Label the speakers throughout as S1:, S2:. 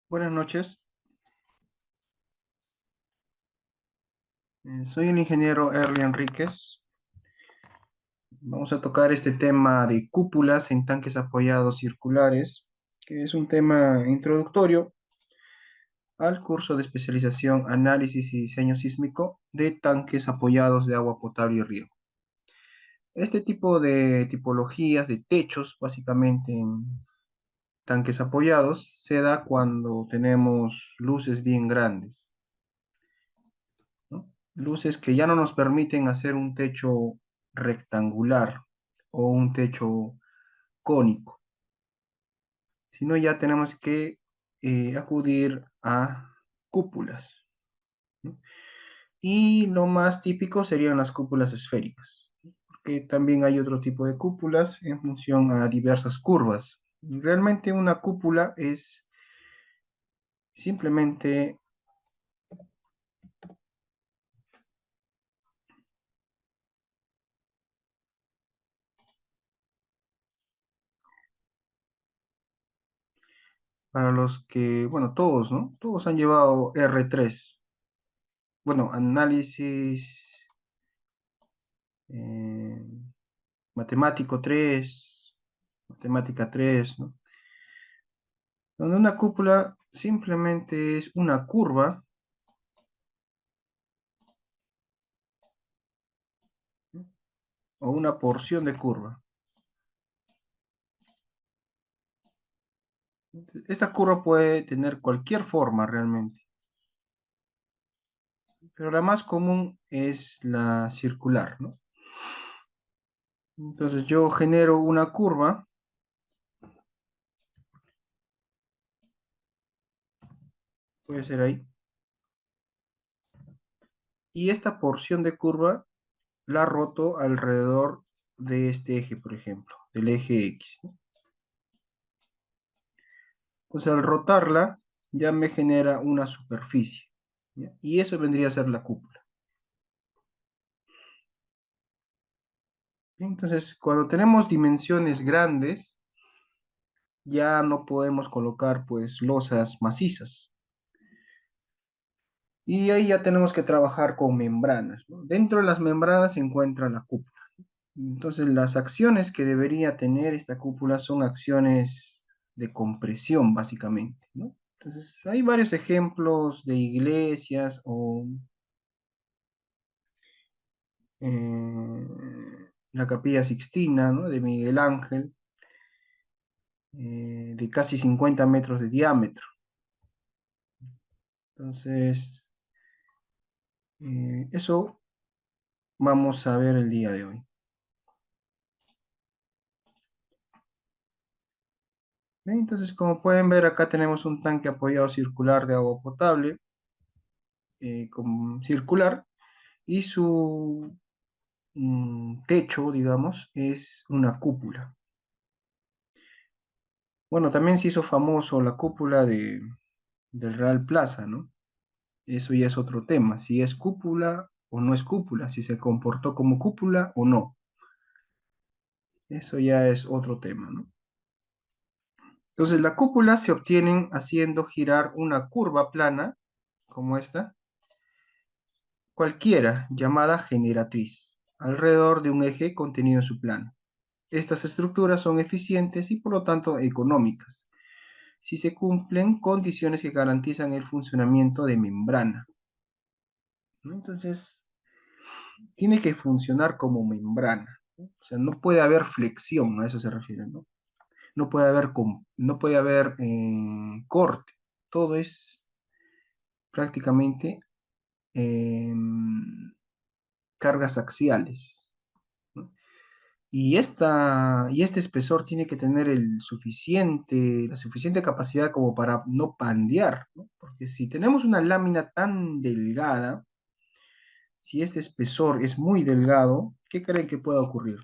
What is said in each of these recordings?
S1: Buenas noches, soy el ingeniero Erly Enríquez. Vamos a tocar este tema de cúpulas en tanques apoyados circulares, que es un tema introductorio al curso de especialización Análisis y Diseño Sísmico de tanques apoyados de agua potable y riego. Este tipo de tipologías de techos, básicamente en tanques apoyados, se da cuando tenemos luces bien grandes, ¿no? Luces que ya no nos permiten hacer un techo rectangular o un techo cónico, sino ya tenemos que acudir a cúpulas, ¿no? Y lo más típico serían las cúpulas esféricas, porque también hay otro tipo de cúpulas en función a diversas curvas. Realmente una cúpula es simplemente, para los que, bueno, todos, ¿no? Todos han llevado R3. Bueno, análisis eh, matemático 3, matemática 3, ¿no? Donde una cúpula simplemente es una curva, ¿no? O una porción de curva. Esta curva puede tener cualquier forma realmente, pero la más común es la circular, ¿no? Entonces yo genero una curva, puede ser ahí, y esta porción de curva la roto alrededor de este eje, por ejemplo, del eje X, ¿no? Entonces al rotarla ya me genera una superficie, ¿ya? Y eso vendría a ser la cúpula. Entonces cuando tenemos dimensiones grandes, ya no podemos colocar pues losas macizas. Y ahí ya tenemos que trabajar con membranas, ¿no? Dentro de las membranas se encuentra la cúpula. Entonces las acciones que debería tener esta cúpula son acciones de compresión básicamente, ¿no? Entonces hay varios ejemplos de iglesias o la Capilla Sixtina, ¿no? De Miguel Ángel, de casi 50 metros de diámetro. Entonces, eso vamos a ver el día de hoy. Bien, entonces, como pueden ver, acá tenemos un tanque apoyado circular de agua potable, circular, y su techo, digamos, es una cúpula. Bueno, también se hizo famoso la cúpula del Real Plaza, ¿no? Eso ya es otro tema, si es cúpula o no es cúpula, si se comportó como cúpula o no. Eso ya es otro tema, ¿no? Entonces, la cúpula se obtienen haciendo girar una curva plana, como esta, cualquiera, llamada generatriz, alrededor de un eje contenido en su plano. Estas estructuras son eficientes y por lo tanto económicas, si se cumplen condiciones que garantizan el funcionamiento de membrana, ¿no? Entonces, tiene que funcionar como membrana, ¿no? O sea, no puede haber flexión, a eso se refiere, ¿no? No puede haber corte, todo es prácticamente eh, cargas axiales, ¿no? Y este espesor tiene que tener la suficiente capacidad como para no pandear, ¿no? Porque si tenemos una lámina tan delgada, si este espesor es muy delgado, ¿qué creen que pueda ocurrir?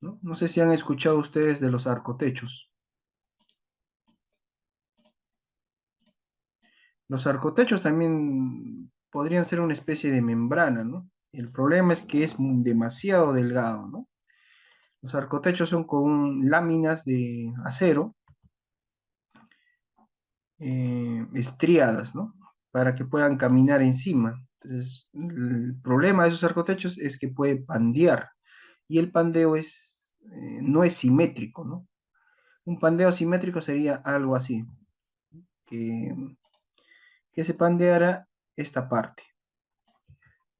S1: ¿No? No sé si han escuchado ustedes de los arcotechos. Los arcotechos también podrían ser una especie de membrana, ¿no? El problema es que es demasiado delgado, ¿no? Los arcotechos son con láminas de acero estriadas, ¿no? Para que puedan caminar encima. Entonces, el problema de esos arcotechos es que puede pandear, y el pandeo no es simétrico, ¿no? Un pandeo simétrico sería algo así, que, que se pandeara esta parte.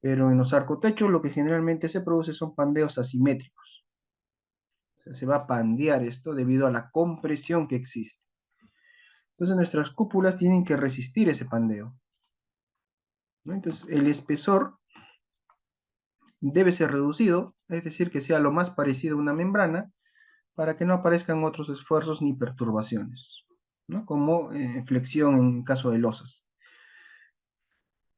S1: Pero en los arcotechos lo que generalmente se produce son pandeos asimétricos. O sea, se va a pandear esto debido a la compresión que existe. Entonces nuestras cúpulas tienen que resistir ese pandeo, ¿no? Entonces el espesor debe ser reducido, es decir, que sea lo más parecido a una membrana, para que no aparezcan otros esfuerzos ni perturbaciones, ¿no? Como flexión en caso de losas,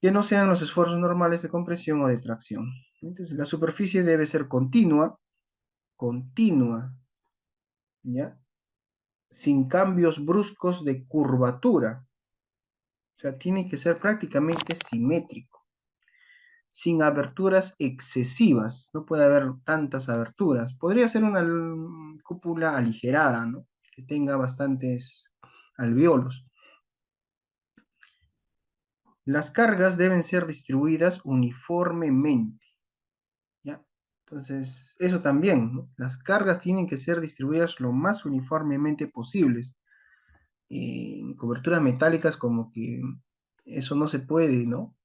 S1: que no sean los esfuerzos normales de compresión o de tracción. Entonces la superficie debe ser continua, continua, ¿ya? Sin cambios bruscos de curvatura, o sea, tiene que ser prácticamente simétrico, sin aberturas excesivas, no puede haber tantas aberturas. Podría ser una cúpula aligerada, ¿no? Que tenga bastantes alvéolos. Las cargas deben ser distribuidas uniformemente, ¿ya? Entonces, eso también, ¿no? Las cargas tienen que ser distribuidas lo más uniformemente posibles. En coberturas metálicas como que eso no se puede, ¿no?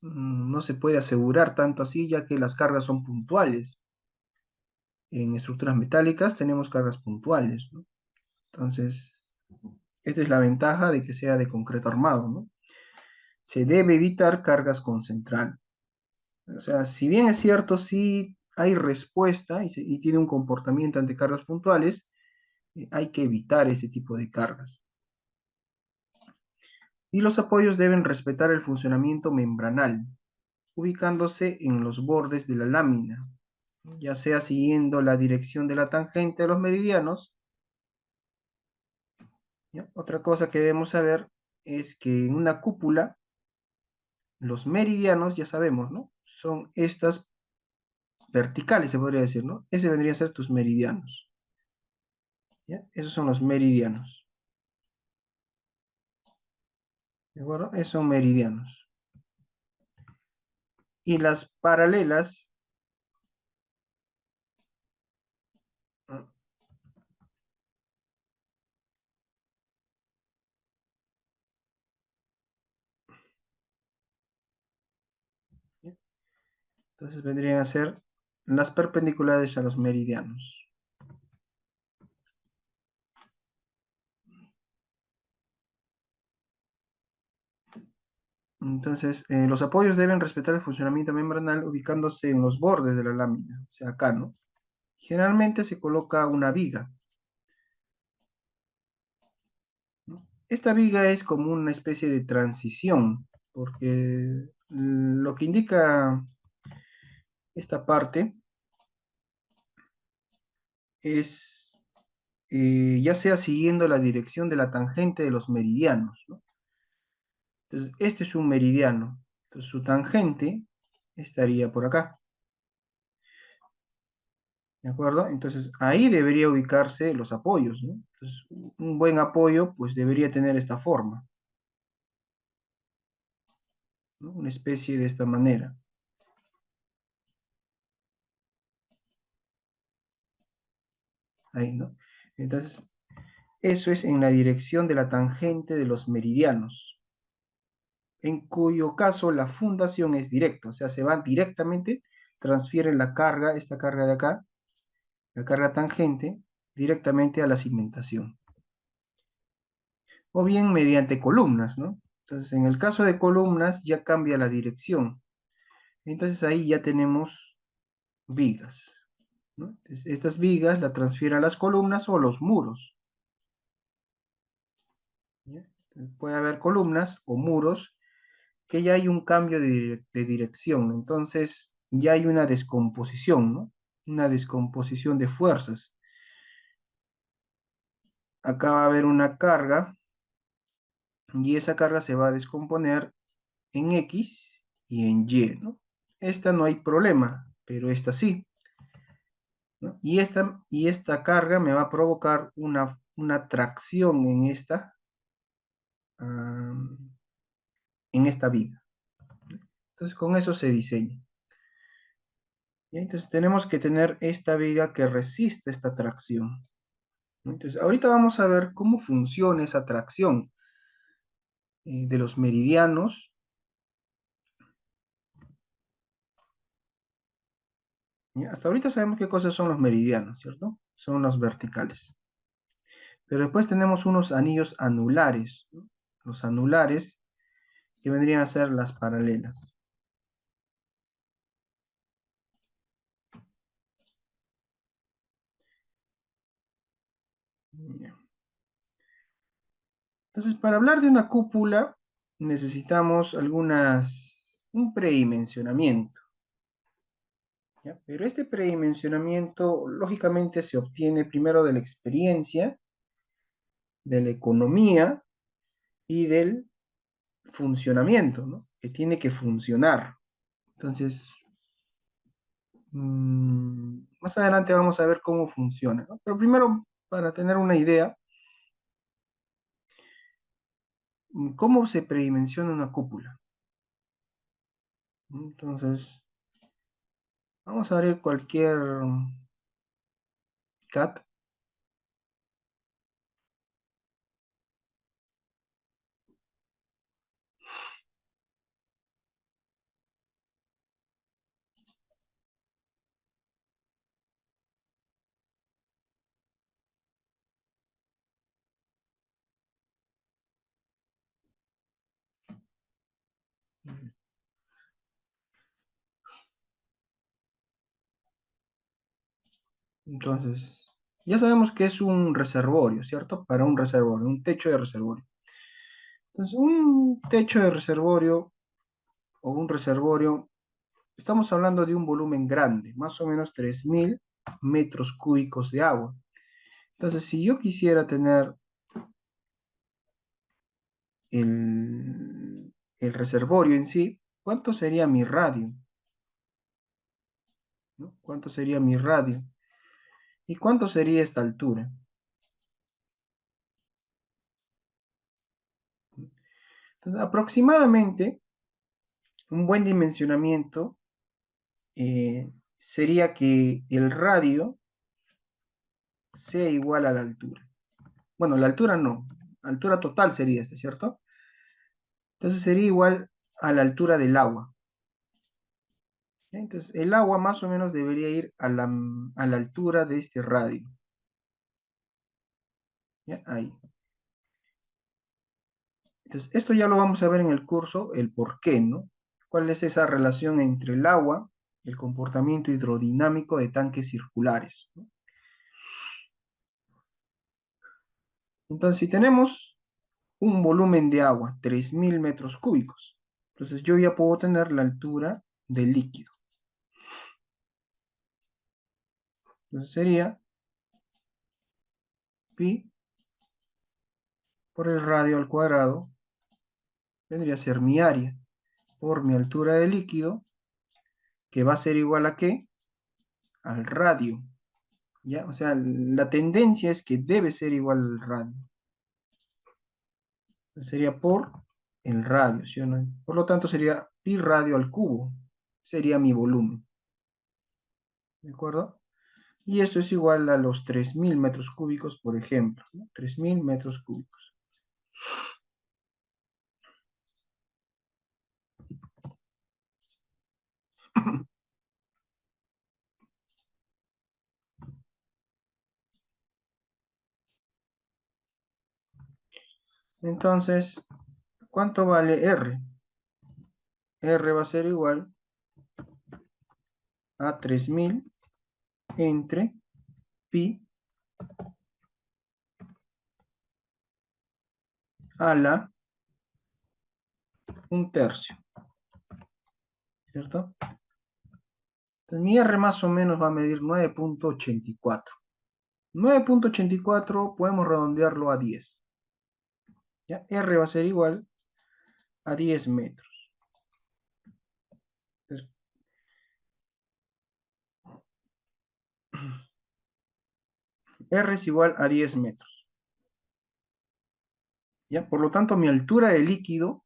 S1: No se puede asegurar tanto así, ya que las cargas son puntuales. En estructuras metálicas tenemos cargas puntuales, ¿no? Entonces, esta es la ventaja de que sea de concreto armado, ¿no? Se debe evitar cargas con central. O sea, si bien es cierto, sí hay respuesta y tiene un comportamiento ante cargas puntuales, hay que evitar ese tipo de cargas. Y los apoyos deben respetar el funcionamiento membranal, ubicándose en los bordes de la lámina, ya sea siguiendo la dirección de la tangente de los meridianos. ¿Ya? Otra cosa que debemos saber es que en una cúpula, los meridianos, ya sabemos, ¿no? Son estas verticales, se podría decir, ¿no? Ese vendrían a ser tus meridianos. ¿Ya? Esos son los meridianos. ¿De acuerdo? Esos son meridianos. Y las paralelas, ¿no? ¿Ya? Entonces vendrían a ser las perpendiculares a los meridianos. Entonces, los apoyos deben respetar el funcionamiento membranal ubicándose en los bordes de la lámina, o sea, acá, ¿no? Generalmente se coloca una viga, ¿no? Esta viga es como una especie de transición, porque lo que indica esta parte es ya sea siguiendo la dirección de la tangente de los meridianos, ¿no? Entonces, este es un meridiano, entonces su tangente estaría por acá, ¿de acuerdo? Entonces, ahí debería ubicarse los apoyos, ¿no? Entonces, un buen apoyo, pues debería tener esta forma, ¿no? Una especie de esta manera, ahí, ¿no? Entonces, eso es en la dirección de la tangente de los meridianos, en cuyo caso la fundación es directa, o sea, se van directamente, transfieren la carga, esta carga de acá, la carga tangente, directamente a la cimentación. O bien mediante columnas, ¿no? Entonces, en el caso de columnas ya cambia la dirección. Entonces ahí ya tenemos vigas, ¿no? Entonces, estas vigas la transfieren a las columnas o a los muros, ¿ya? Entonces, puede haber columnas o muros que ya hay un cambio de dirección, entonces ya hay una descomposición, ¿no? Una descomposición de fuerzas. Acá va a haber una carga y esa carga se va a descomponer en X y en Y, ¿no? Esta no hay problema, pero esta sí, ¿no? Y esta carga me va a provocar una tracción en esta ah, en esta viga. Entonces, con eso se diseña. ¿Sí? Entonces, tenemos que tener esta viga que resiste esta tracción. Entonces, ahorita vamos a ver cómo funciona esa tracción de los meridianos. ¿Ya? Hasta ahorita sabemos qué cosas son los meridianos, ¿cierto? Son los verticales. Pero después tenemos unos anillos anulares, ¿no? Los anulares que vendrían a ser las paralelas. Ya. Entonces, para hablar de una cúpula, necesitamos un predimensionamiento. ¿Ya? Pero este predimensionamiento, lógicamente, se obtiene primero de la experiencia, de la economía y del funcionamiento, ¿no? Que tiene que funcionar. Entonces, más adelante vamos a ver cómo funciona, ¿no? Pero primero, para tener una idea, ¿cómo se predimensiona una cúpula? Entonces, vamos a abrir cualquier CAD. Entonces, ya sabemos que es un reservorio, ¿cierto? Para un reservorio, un techo de reservorio. Entonces, un techo de reservorio o un reservorio, estamos hablando de un volumen grande, más o menos 3.000 metros cúbicos de agua. Entonces, si yo quisiera tener el reservorio en sí, ¿cuánto sería mi radio? ¿No? ¿Cuánto sería mi radio? ¿Y cuánto sería esta altura? Entonces, aproximadamente, un buen dimensionamiento sería que el radio sea igual a la altura. Bueno, la altura no, la altura total sería esta, ¿cierto? Entonces sería igual a la altura del agua. Entonces el agua más o menos debería ir a la altura de este radio. ¿Ya? Ahí. Entonces esto ya lo vamos a ver en el curso, el por qué, ¿no? ¿Cuál es esa relación entre el agua y el comportamiento hidrodinámico de tanques circulares? ¿No? Entonces si tenemos un volumen de agua, 3.000 metros cúbicos. Entonces yo ya puedo tener la altura del líquido. Entonces sería pi por el radio al cuadrado, vendría a ser mi área, por mi altura de líquido, que va a ser igual a ¿qué? Al radio. ¿Ya? O sea, la tendencia es que debe ser igual al radio. Entonces sería por el radio, ¿sí o no? Por lo tanto sería pi radio al cubo. Sería mi volumen. ¿De acuerdo? Y esto es igual a los 3.000 metros cúbicos, por ejemplo, ¿no? 3.000 metros cúbicos. Entonces, ¿cuánto vale R? R va a ser igual a 3.000 entre pi a la un tercio, ¿cierto? Entonces, mi R más o menos va a medir 9.84. 9.84 podemos redondearlo a 10. ¿Ya? R va a ser igual a 10 metros. Entonces, R es igual a 10 metros. ¿ya? Por lo tanto, mi altura de líquido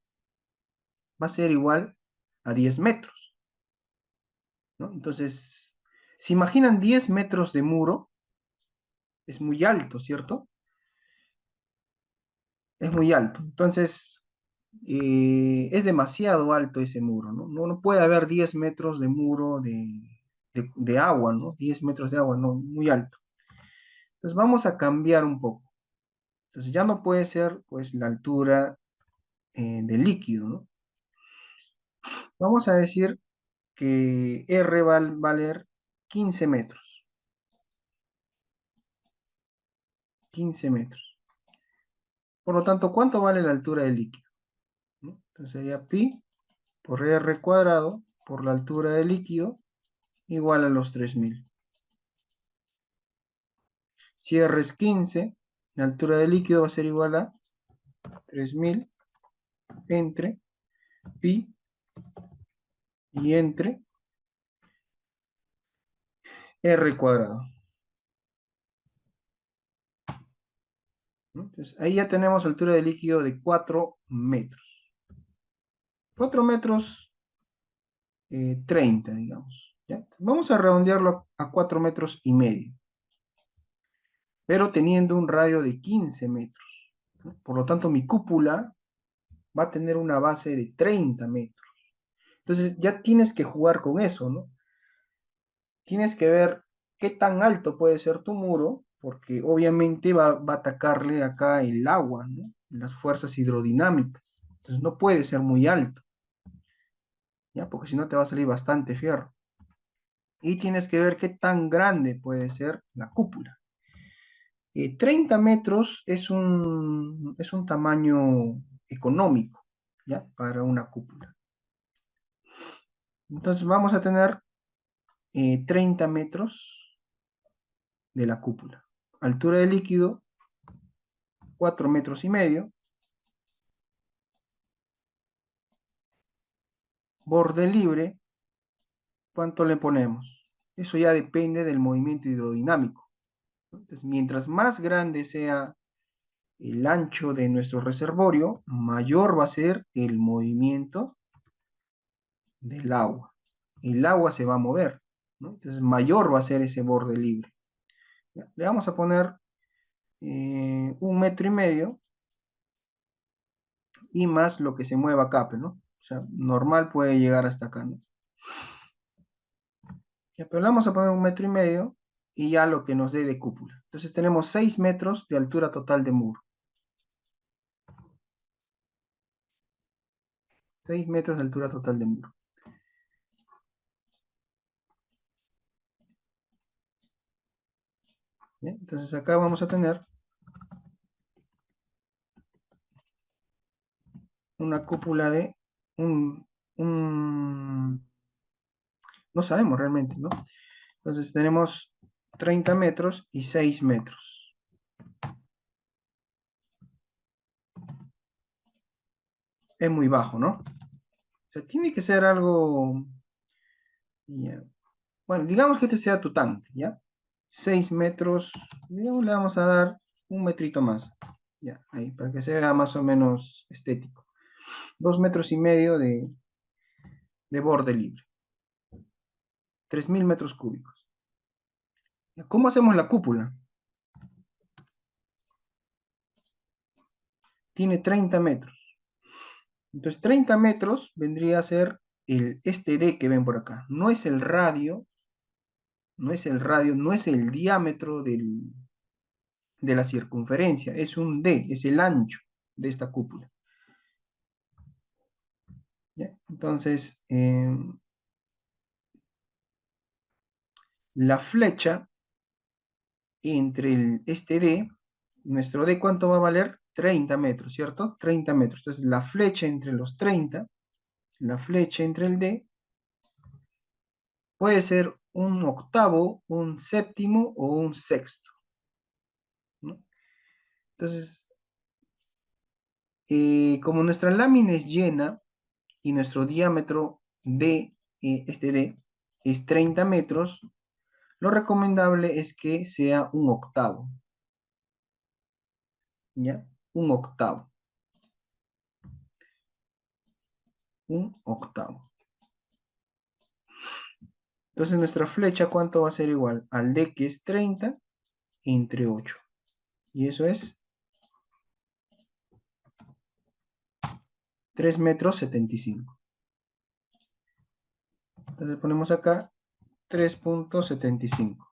S1: va a ser igual a 10 metros, ¿no? Entonces, si imaginan 10 metros de muro, es muy alto, ¿cierto? Es muy alto. Entonces, es demasiado alto ese muro, ¿no? No puede haber 10 metros de muro de agua, ¿no? 10 metros de agua, no, muy alto. Entonces, vamos a cambiar un poco. Entonces, ya no puede ser, pues, la altura del líquido, ¿no? Vamos a decir que R va a valer 15 metros. 15 metros. Por lo tanto, ¿cuánto vale la altura del líquido? ¿No? Entonces sería pi por R cuadrado por la altura del líquido igual a los 3000. Si R es 15, la altura del líquido va a ser igual a 3000 entre pi y entre R cuadrado, ¿no? Entonces ahí ya tenemos altura del líquido de 4 metros. 4 metros 30, digamos. ¿Ya? Vamos a redondearlo a 4 metros y medio, pero teniendo un radio de 15 metros, ¿no? Por lo tanto, mi cúpula va a tener una base de 30 metros. Entonces ya tienes que jugar con eso, ¿no? Tienes que ver qué tan alto puede ser tu muro, porque obviamente va a atacarle acá el agua, ¿no? Las fuerzas hidrodinámicas. Entonces no puede ser muy alto, ¿ya? Porque si no te va a salir bastante fierro. Y tienes que ver qué tan grande puede ser la cúpula. 30 metros es un tamaño económico, ¿ya? Para una cúpula. Entonces vamos a tener 30 metros de la cúpula. Altura del líquido, 4 metros y medio. Borde libre, ¿cuánto le ponemos? Eso ya depende del movimiento hidrodinámico. Entonces, mientras más grande sea el ancho de nuestro reservorio, mayor va a ser el movimiento del agua. El agua se va a mover, ¿no? Entonces, mayor va a ser ese borde libre. ¿Ya? Le vamos a poner 1,5 metros y más lo que se mueva acá, ¿no? O sea, normal puede llegar hasta acá, ¿no? Ya, pero le vamos a poner 1,5 metros y ya lo que nos dé de cúpula. Entonces tenemos 6 metros de altura total de muro. 6 metros de altura total de muro. ¿Ya? Entonces acá vamos a tener una cúpula de un, un... No sabemos realmente, ¿no? Entonces tenemos 30 metros y 6 metros. Es muy bajo, ¿no? O sea, tiene que ser algo... Ya. Bueno, digamos que este sea tu tanque, ¿ya? 6 metros, digamos, le vamos a dar un metrito más. Ya, ahí, para que sea más o menos estético. 2,5 metros de borde libre. 3000 metros cúbicos. ¿Cómo hacemos la cúpula? Tiene 30 metros. Entonces, 30 metros vendría a ser este D que ven por acá. No es el radio, no es el radio, no es el diámetro de la circunferencia, es un D, es el ancho de esta cúpula. ¿Ya? Entonces, la flecha entre este D, nuestro D, ¿cuánto va a valer? 30 metros, ¿cierto? 30 metros. Entonces, la flecha entre los 30, la flecha entre el D, puede ser un octavo, un séptimo o un sexto, ¿no? Entonces, como nuestra lámina es llena y nuestro diámetro de este D es 30 metros, lo recomendable es que sea un octavo, ¿ya? Un octavo. 1/8. Entonces nuestra flecha, ¿cuánto va a ser igual? Al D, que es 30, entre 8. Y eso es 3,75 m. Entonces ponemos acá 3,75.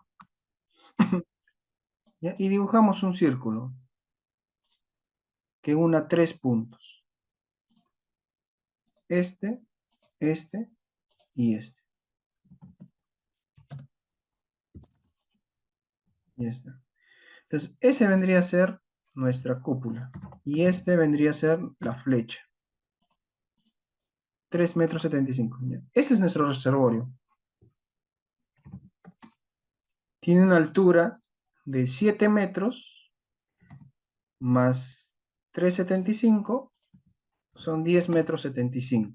S1: ¿Ya? Y dibujamos un círculo que una 3 puntos. Este, este y este. Ya está. Entonces, ese vendría a ser nuestra cúpula. Y este vendría a ser la flecha. 3,75 m. ¿Ya? Ese es nuestro reservorio. Tiene una altura de 7 metros más 3,75 son 10,75 m.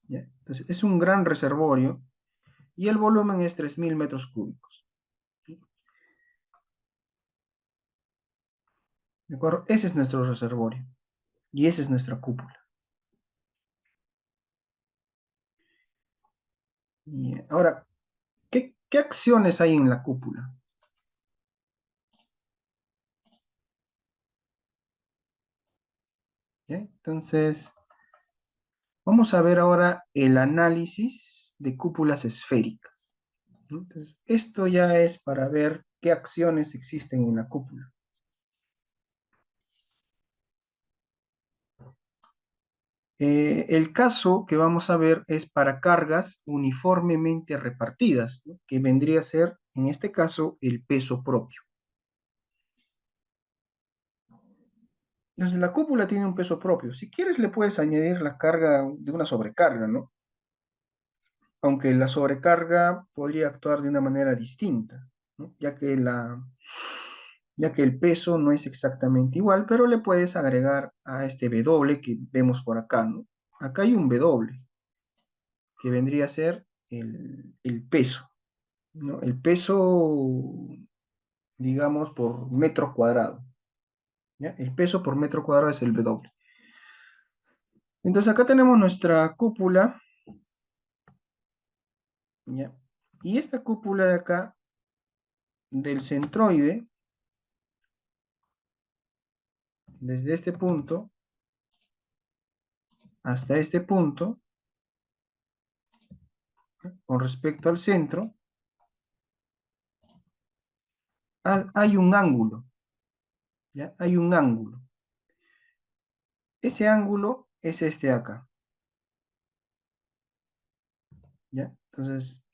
S1: ¿Ya? Entonces, es un gran reservorio y el volumen es 3.000 metros cúbicos. ¿De acuerdo? Ese es nuestro reservorio y esa es nuestra cúpula. Y ahora, ¿qué acciones hay en la cúpula? ¿Ya? Entonces, vamos a ver ahora el análisis de cúpulas esféricas, ¿no? Entonces, esto ya es para ver qué acciones existen en la cúpula. El caso que vamos a ver es para cargas uniformemente repartidas, ¿no? Que vendría a ser, en este caso, el peso propio. Entonces, la cúpula tiene un peso propio. Si quieres, le puedes añadir la carga de una sobrecarga, ¿no? Aunque la sobrecarga podría actuar de una manera distinta, ¿no? Ya que el peso no es exactamente igual, pero le puedes agregar a este W que vemos por acá, ¿no? Acá hay un W, que vendría a ser el peso, ¿no? El peso, digamos, por metro cuadrado, ¿ya? El peso por metro cuadrado es el W. Entonces acá tenemos nuestra cúpula, ¿ya? Y esta cúpula de acá, del centroide, desde este punto hasta este punto, con respecto al centro, hay un ángulo, ¿ya? Hay un ángulo. Ese ángulo es este de acá, ¿ya? Entonces,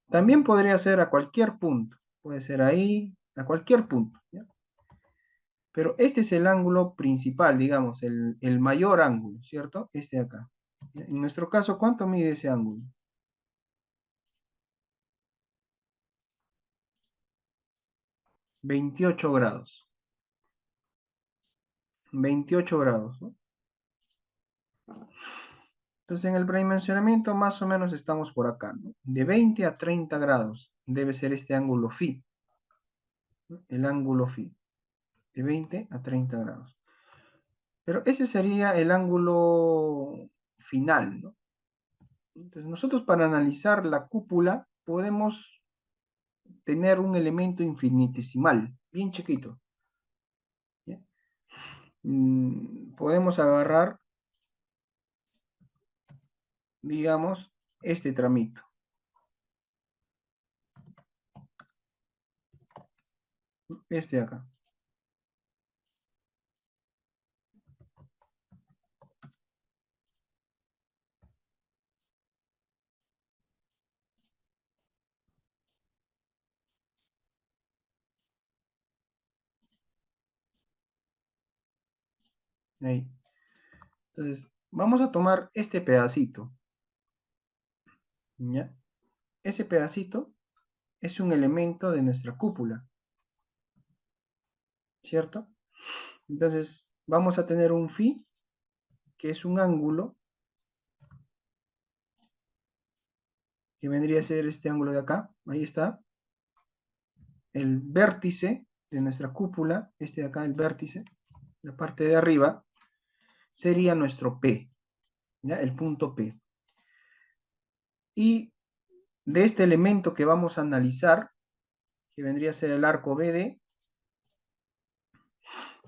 S1: también podría ser a cualquier punto. Puede ser ahí, a cualquier punto, ¿ya? Pero este es el ángulo principal, digamos, el mayor ángulo, ¿cierto? Este de acá. ¿Ya? En nuestro caso, ¿cuánto mide ese ángulo? 28 grados. 28 grados, ¿no? Entonces, en el predimensionamiento más o menos estamos por acá, ¿no? De 20 a 30 grados debe ser este ángulo phi, ¿no? El ángulo phi, de 20 a 30 grados. Pero ese sería el ángulo final, ¿no? Entonces, nosotros para analizar la cúpula podemos tener un elemento infinitesimal, bien chiquito, ¿ya? Podemos agarrar, digamos, este tramito, este de acá. Ahí. Entonces, vamos a tomar este pedacito, ¿ya? Ese pedacito es un elemento de nuestra cúpula, ¿cierto? Entonces, vamos a tener un phi, que es un ángulo, que vendría a ser este ángulo de acá, ahí está. El vértice de nuestra cúpula, este de acá, el vértice, la parte de arriba, sería nuestro P. ¿ya? El punto P. Y de este elemento que vamos a analizar, que vendría a ser el arco BD,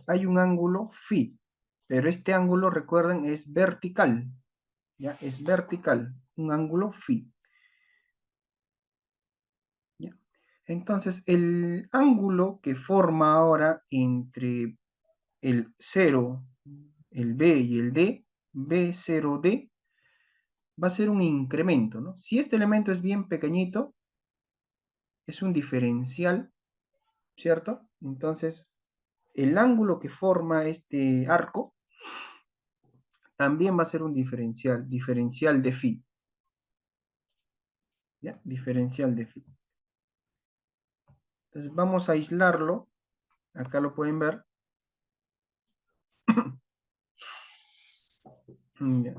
S1: hay un ángulo phi, pero este ángulo, recuerden, es vertical, ¿ya? Es vertical, un ángulo phi, ¿ya? Entonces, el ángulo que forma ahora entre el 0, el B y el D, B0D, va a ser un incremento, ¿no? Si este elemento es bien pequeñito, es un diferencial, ¿cierto? Entonces, el ángulo que forma este arco también va a ser un diferencial, diferencial de phi, ¿ya? Diferencial de phi. Entonces, vamos a aislarlo, acá lo pueden ver. Ya.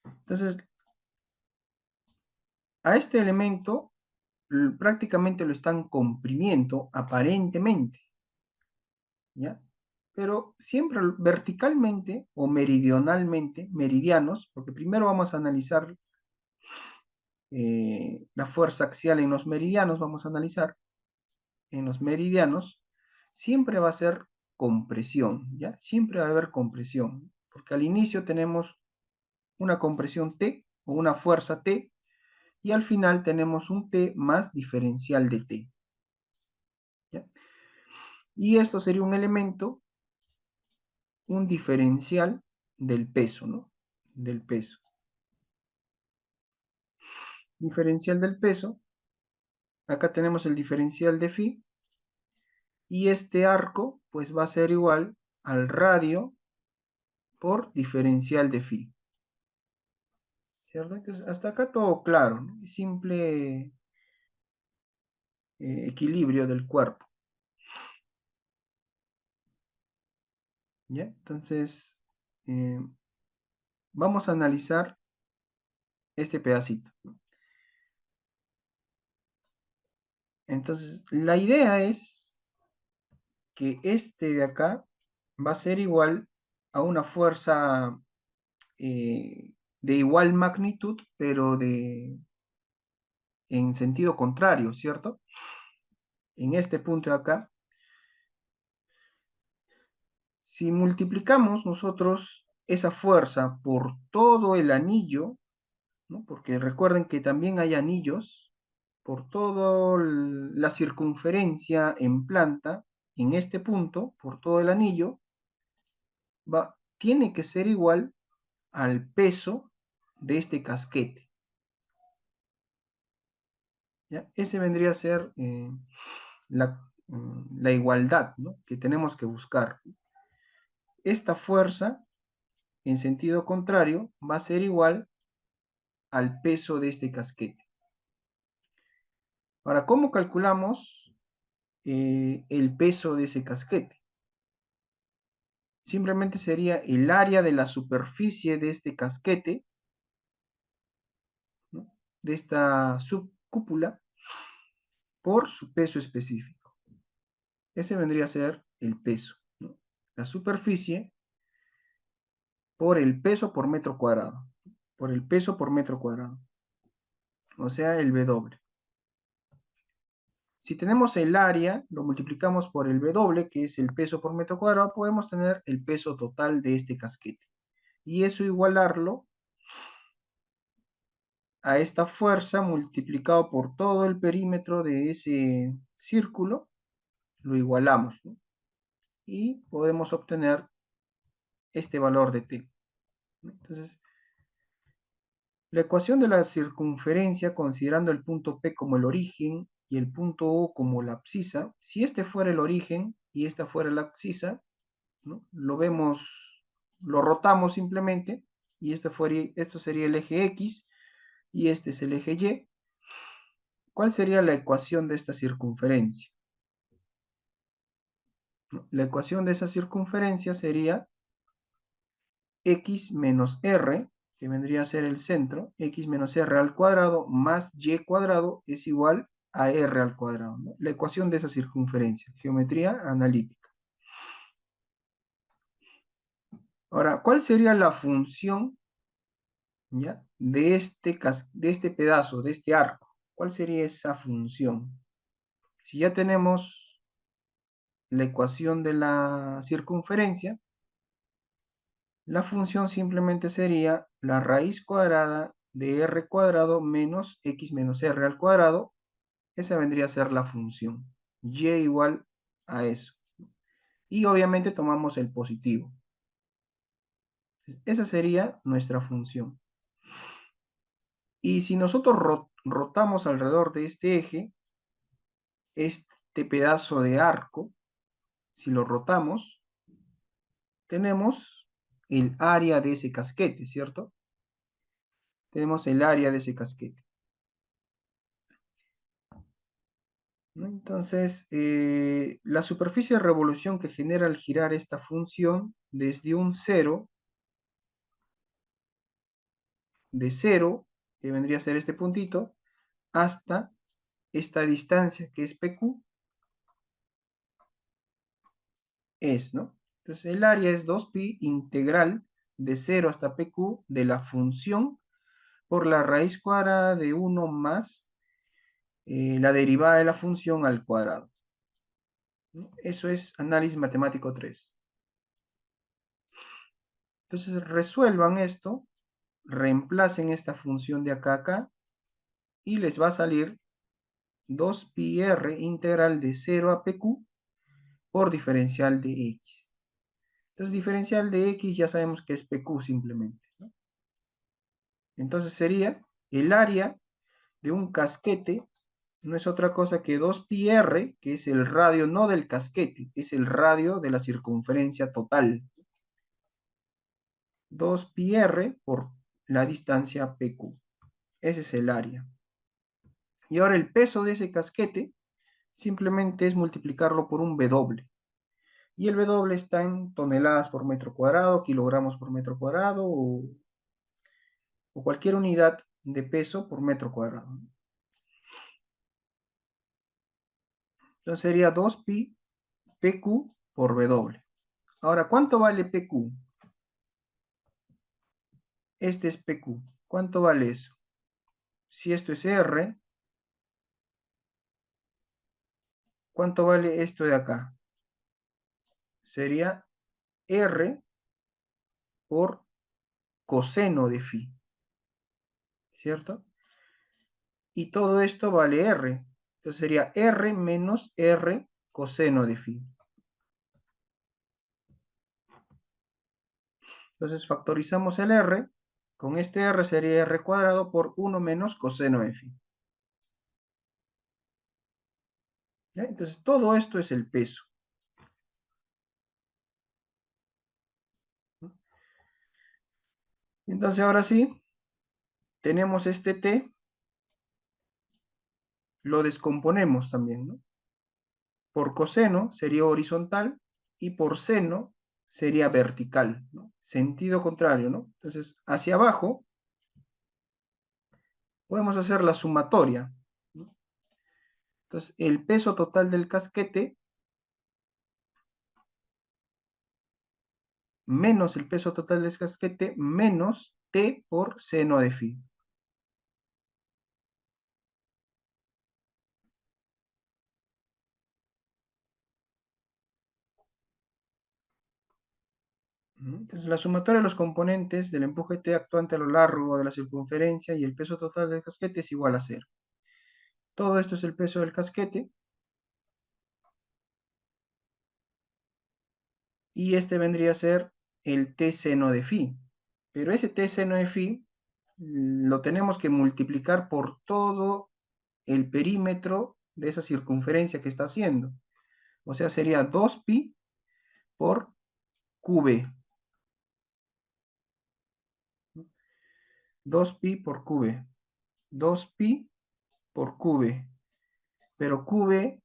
S1: Entonces, a este elemento prácticamente lo están comprimiendo aparentemente, ¿ya? Pero siempre verticalmente o meridionalmente, meridianos, porque primero vamos a analizar la fuerza axial en los meridianos, vamos a analizar en los meridianos, siempre va a ser compresión, ¿ya? Siempre va a haber compresión, porque al inicio tenemos una compresión T o una fuerza T, y al final tenemos un T más diferencial de T, ¿ya? Y esto sería un elemento, un diferencial del peso, ¿no? Del peso. Diferencial del peso. Acá tenemos el diferencial de phi. Y este arco, pues va a ser igual al radio por diferencial de phi. ¿Cierto? Entonces, hasta acá todo claro, ¿no? Simple equilibrio del cuerpo. ¿Ya? Entonces, eh, vamos a analizar este pedacito. Entonces, la idea es que este de acá va a ser igual a una fuerza de igual magnitud, pero en sentido contrario, ¿cierto? En este punto de acá, si multiplicamos nosotros esa fuerza por todo el anillo, ¿no? Porque recuerden que también hay anillos, por toda la circunferencia en planta, en este punto, por todo el anillo, tiene que ser igual al peso de este casquete, ¿ya? Ese vendría a ser la igualdad, ¿no? Que tenemos que buscar. Esta fuerza, en sentido contrario, va a ser igual al peso de este casquete. Ahora, ¿cómo calculamos el peso de ese casquete? Simplemente sería el área de la superficie de este casquete, ¿no? De esta subcúpula, por su peso específico. Ese vendría a ser el peso, ¿no? La superficie por el peso por metro cuadrado. Por el peso por metro cuadrado. O sea, el W. Si tenemos el área, lo multiplicamos por el W, que es el peso por metro cuadrado, podemos tener el peso total de este casquete. Y eso igualarlo a esta fuerza multiplicado por todo el perímetro de ese círculo, lo igualamos, ¿no? Y podemos obtener este valor de t. Entonces, la ecuación de la circunferencia, considerando el punto P como el origen y el punto O como la abscisa, si este fuera el origen y esta fuera la abscisa, ¿no? Lo vemos, lo rotamos simplemente, y esto sería el eje X y este es el eje Y. ¿Cuál sería la ecuación de esta circunferencia? La ecuación de esa circunferencia sería x menos r, que vendría a ser el centro, x menos r al cuadrado más y cuadrado es igual a r al cuadrado, ¿no? La ecuación de esa circunferencia, geometría analítica. Ahora, ¿cuál sería la función ¿ya? De este pedazo, de este arco. ¿Cuál sería esa función? Si ya tenemos la ecuación de la circunferencia, la función simplemente sería la raíz cuadrada de r cuadrado menos x menos r al cuadrado. Esa vendría a ser la función. Y igual a eso. Y obviamente tomamos el positivo. Esa sería nuestra función. Y si nosotros rotamos alrededor de este eje, este pedazo de arco, si lo rotamos, tenemos el área de ese casquete, ¿cierto? Tenemos el área de ese casquete, ¿no? Entonces, la superficie de revolución que genera al girar esta función desde un cero, de cero, que vendría a ser este puntito, hasta esta distancia que es PQ, ¿no? Entonces el área es 2pi integral de 0 hasta PQ de la función por la raíz cuadrada de 1 más la derivada de la función al cuadrado, ¿no? Eso es análisis matemático 3. Entonces resuelvan esto, reemplacen esta función de acá a acá y les va a salir 2pi r integral de 0 a PQ por diferencial de x. Entonces diferencial de x ya sabemos que es PQ simplemente, ¿no? Entonces sería el área de un casquete no es otra cosa que 2pi r, que es el radio no del casquete, es el radio de la circunferencia total. 2pi r por la distancia PQ. Ese es el área. Y ahora el peso de ese casquete simplemente es multiplicarlo por un W. Y el W está en toneladas por metro cuadrado, kilogramos por metro cuadrado o cualquier unidad de peso por metro cuadrado. Entonces sería 2pi PQ por W. Ahora, ¿cuánto vale PQ? Este es PQ. ¿Cuánto vale eso? Si esto es R, ¿cuánto vale esto de acá? Sería R por coseno de phi, ¿cierto? Y todo esto vale R. Entonces sería R menos R coseno de phi. Entonces factorizamos el R. Con este R sería R cuadrado por 1 menos coseno de phi. ¿Ya? Entonces todo esto es el peso. Entonces ahora sí, tenemos este T, lo descomponemos también, ¿no? Por coseno sería horizontal y por seno sería vertical, ¿no? Sentido contrario, ¿no? Entonces, hacia abajo podemos hacer la sumatoria, ¿no? Entonces, el peso total del casquete menos el peso total del casquete menos T por seno de phi. Entonces, la sumatoria de los componentes del empuje T actuante a lo largo de la circunferencia y el peso total del casquete es igual a 0. Todo esto es el peso del casquete y este vendría a ser el T seno de phi. Pero ese T seno de phi lo tenemos que multiplicar por todo el perímetro de esa circunferencia que está haciendo. O sea, sería 2pi por qb. 2pi por qb. 2pi por qb. Pero qb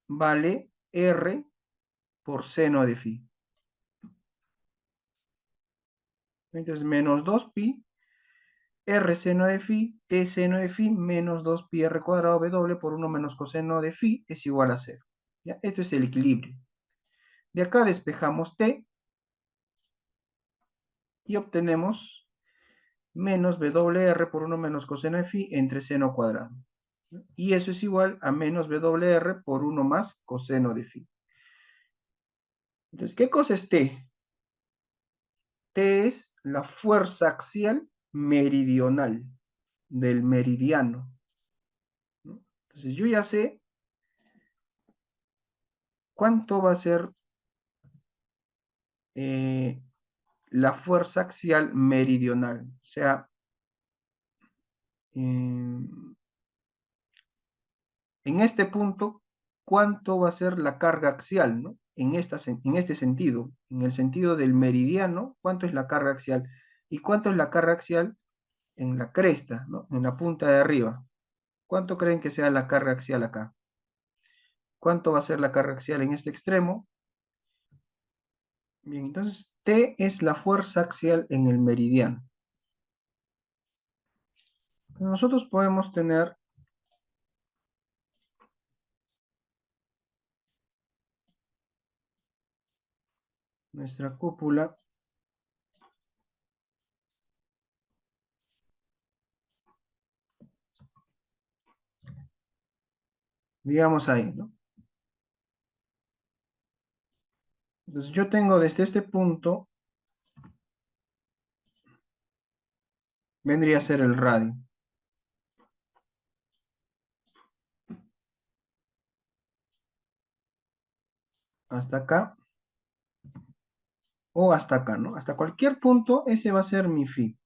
S1: vale r por seno de phi. Entonces, menos 2pi r seno de phi, t seno de phi, menos 2pi r cuadrado w por 1 menos coseno de phi es igual a 0. ¿Ya? Esto es el equilibrio. De acá despejamos t y obtenemos menos WR por 1 menos coseno de phi entre seno cuadrado. Y eso es igual a menos WR por 1 más coseno de phi. Entonces, ¿qué cosa es T? T es la fuerza axial meridional del meridiano, ¿no? Entonces, yo ya sé cuánto va a ser eh, la fuerza axial meridional. O sea, en este punto, ¿cuánto va a ser la carga axial, ¿no? En este sentido, en el sentido del meridiano, ¿cuánto es la carga axial? ¿Y cuánto es la carga axial en la cresta, ¿no? En la punta de arriba? ¿Cuánto creen que sea la carga axial acá? ¿Cuánto va a ser la carga axial en este extremo? Bien, entonces T es la fuerza axial en el meridiano. Nosotros podemos tener nuestra cúpula, digamos ahí, ¿no? Entonces yo tengo desde este punto, vendría a ser el radio. Hasta acá o hasta acá, ¿no? Hasta cualquier punto, ese va a ser mi phi.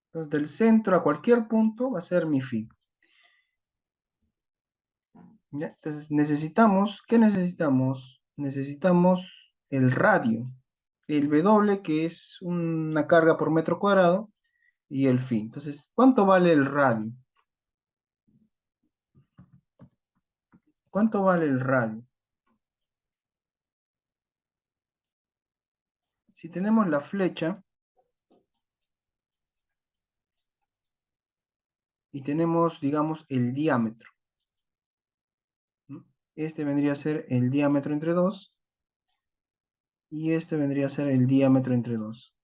S1: Entonces del centro a cualquier punto va a ser mi phi. ¿Ya? Entonces necesitamos, ¿qué necesitamos? Necesitamos el radio, el W que es una carga por metro cuadrado y el phi. Entonces, ¿cuánto vale el radio? ¿Cuánto vale el radio? Si tenemos la flecha y tenemos, digamos, el diámetro, ¿no? Este vendría a ser el diámetro entre 2 y este vendría a ser el diámetro entre 2.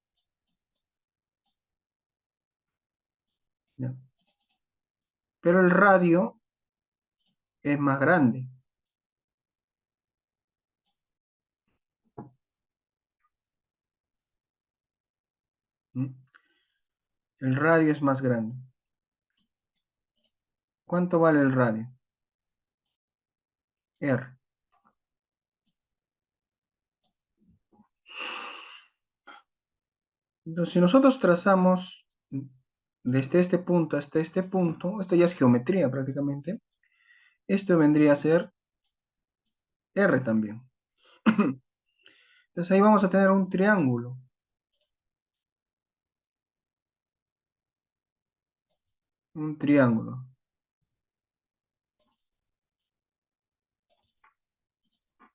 S1: ¿Ya? Pero el radio es más grande. ¿Mm? El radio es más grande. ¿Cuánto vale el radio? R. Entonces, si nosotros trazamos desde este punto hasta este punto, esto ya es geometría prácticamente, esto vendría a ser R también. Entonces ahí vamos a tener un triángulo. Un triángulo,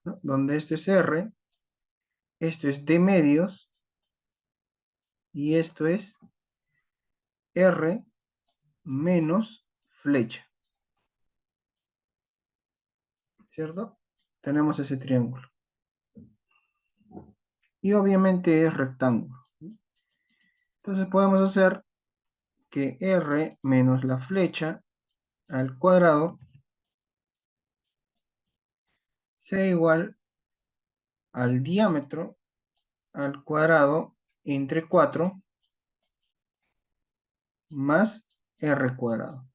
S1: ¿no? Donde esto es R, esto es D medios y esto es R menos flecha, ¿cierto? Tenemos ese triángulo. Y obviamente es rectángulo. Entonces podemos hacer que R menos la flecha al cuadrado sea igual al diámetro al cuadrado entre 4 más R cuadrado.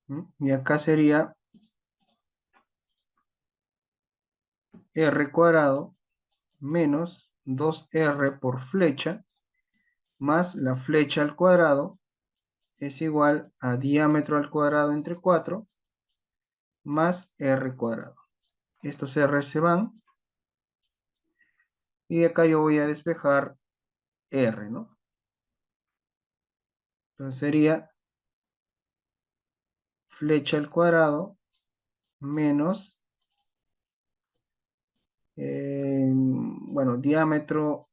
S1: ¿Mm? Y acá sería R cuadrado menos 2R por flecha más la flecha al cuadrado es igual a diámetro al cuadrado entre 4 más R cuadrado. Estos R se van y de acá yo voy a despejar R, ¿no? Entonces sería flecha al cuadrado menos, bueno, diámetro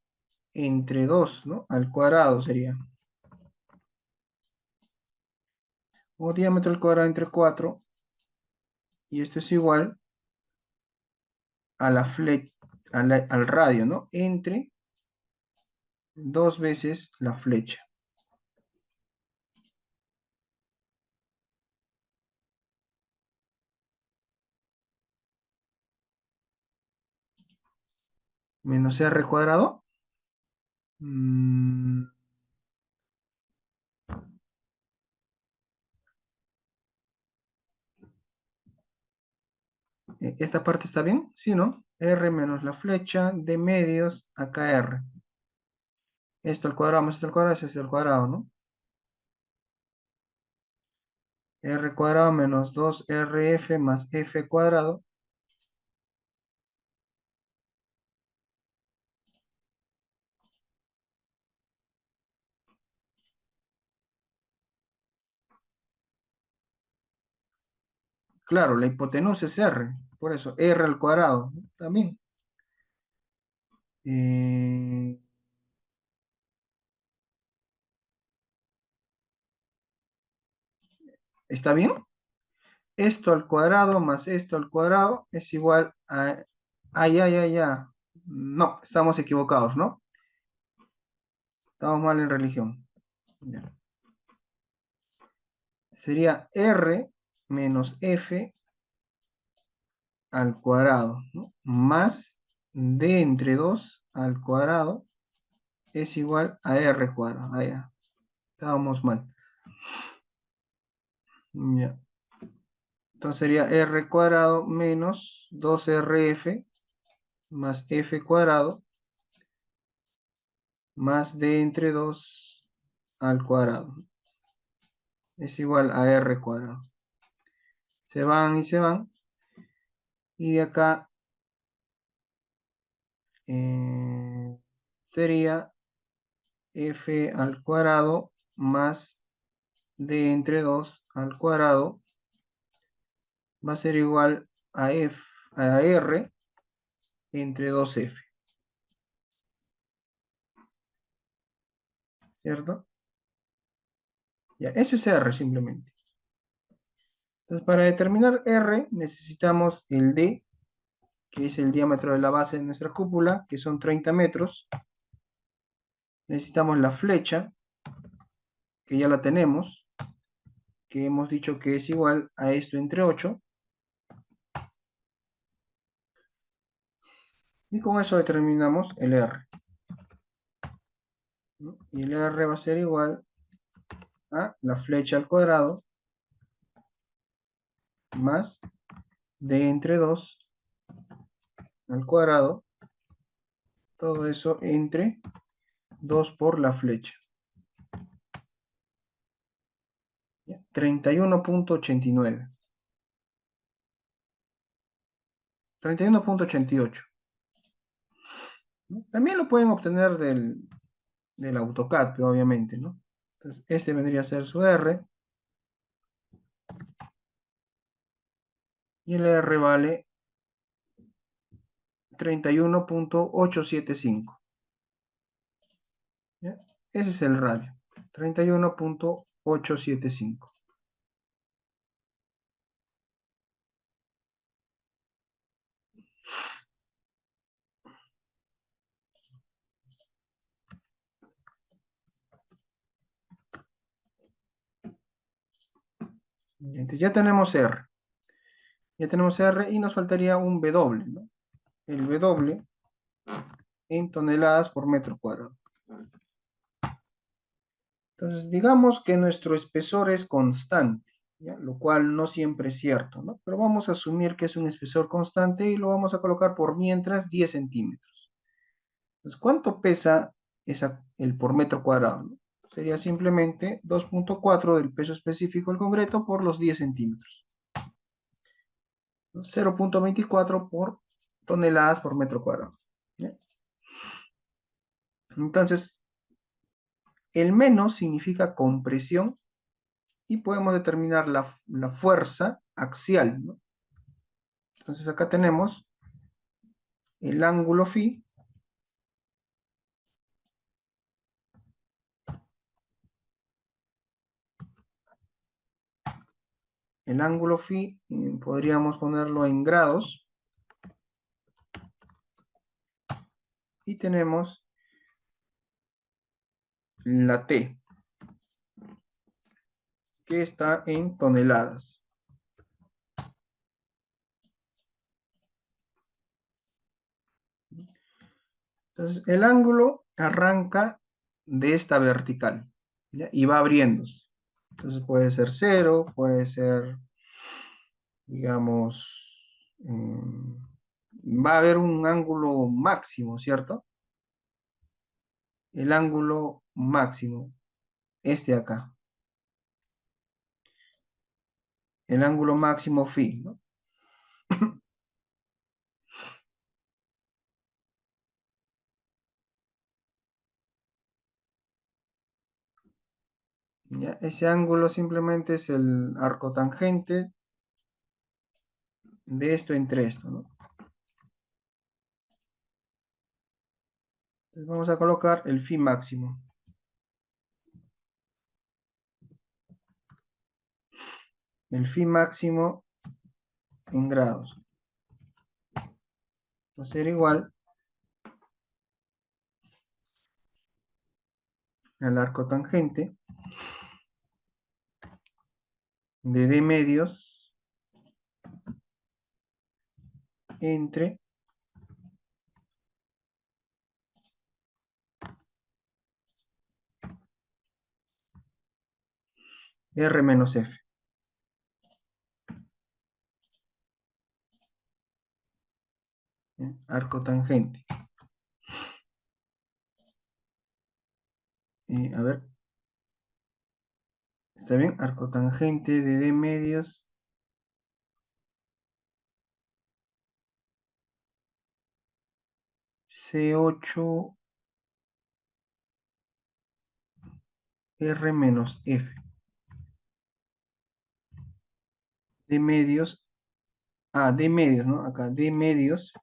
S1: entre 2, ¿no? Al cuadrado sería. O diámetro al cuadrado entre 4 y esto es igual a la al radio, ¿no? Entre dos veces la flecha. Menos r cuadrado. Mm, ¿Esta parte está bien? Sí, ¿no? R menos la flecha de medios, acá R. Esto al cuadrado más esto al cuadrado, ese es el cuadrado, ¿no? R cuadrado menos 2RF más F cuadrado. Claro, la hipotenusa es R. Por eso, R al cuadrado, ¿no? También. Eh, ¿Está bien? Esto al cuadrado más esto al cuadrado es igual a... Ay, ay, ay, ay. No, estamos equivocados, ¿no? Estamos mal en religión. Ya. Sería R menos F al cuadrado, ¿no? Más D entre 2 al cuadrado es igual a R cuadrado. Ah, ya. Estábamos mal. Ya. Entonces sería R cuadrado menos 2RF más F cuadrado más D entre 2 al cuadrado. Es igual a R cuadrado. Se van y se van. Y de acá sería F al cuadrado más D entre 2 al cuadrado va a ser igual a R entre 2F, ¿cierto? Ya, eso es R simplemente. Entonces, para determinar R necesitamos el D, que es el diámetro de la base de nuestra cúpula, que son 30 metros. Necesitamos la flecha, que ya la tenemos, que hemos dicho que es igual a esto entre 8. Y con eso determinamos el R, ¿no? Y el R va a ser igual a la flecha al cuadrado más D entre 2 al cuadrado. Todo eso entre 2 por la flecha. 31,89. 31,88. ¿No? También lo pueden obtener del AutoCAD, pero obviamente, ¿no? Entonces, este vendría a ser su R. Y el R vale 31,875. ¿Ya? Ese es el radio. 31,875. Entonces, ya tenemos R. Ya tenemos R y nos faltaría un W, ¿no? El W en toneladas por metro cuadrado. Entonces, digamos que nuestro espesor es constante, ¿ya? Lo cual no siempre es cierto, ¿no? Pero vamos a asumir que es un espesor constante y lo vamos a colocar por mientras 10 centímetros. Entonces, ¿cuánto pesa el por metro cuadrado? ¿No? Sería simplemente 2,4 del peso específico del concreto por los 10 centímetros. 0,24 por toneladas por metro cuadrado. ¿Ya? Entonces, el menos significa compresión y podemos determinar la fuerza axial, ¿no? Entonces acá tenemos el ángulo phi, podríamos ponerlo en grados, y tenemos la T, que está en toneladas. Entonces, el ángulo arranca de esta vertical, ¿ya? Y va abriéndose. Entonces puede ser cero, puede ser, digamos, va a haber un ángulo máximo, ¿cierto? El ángulo máximo, este acá. El ángulo máximo phi, ¿no? ¿Ya? Ese ángulo simplemente es el arco tangente de esto entre esto, ¿no? Entonces vamos a colocar el phi máximo. El phi máximo en grados va a ser igual al arco tangente de d medios entre r menos f. ¿Ya? Arco tangente. A ver, ¿está bien? Arco tangente de d medios C8 R menos F. D medios, D medios, ¿no? Acá, D medios,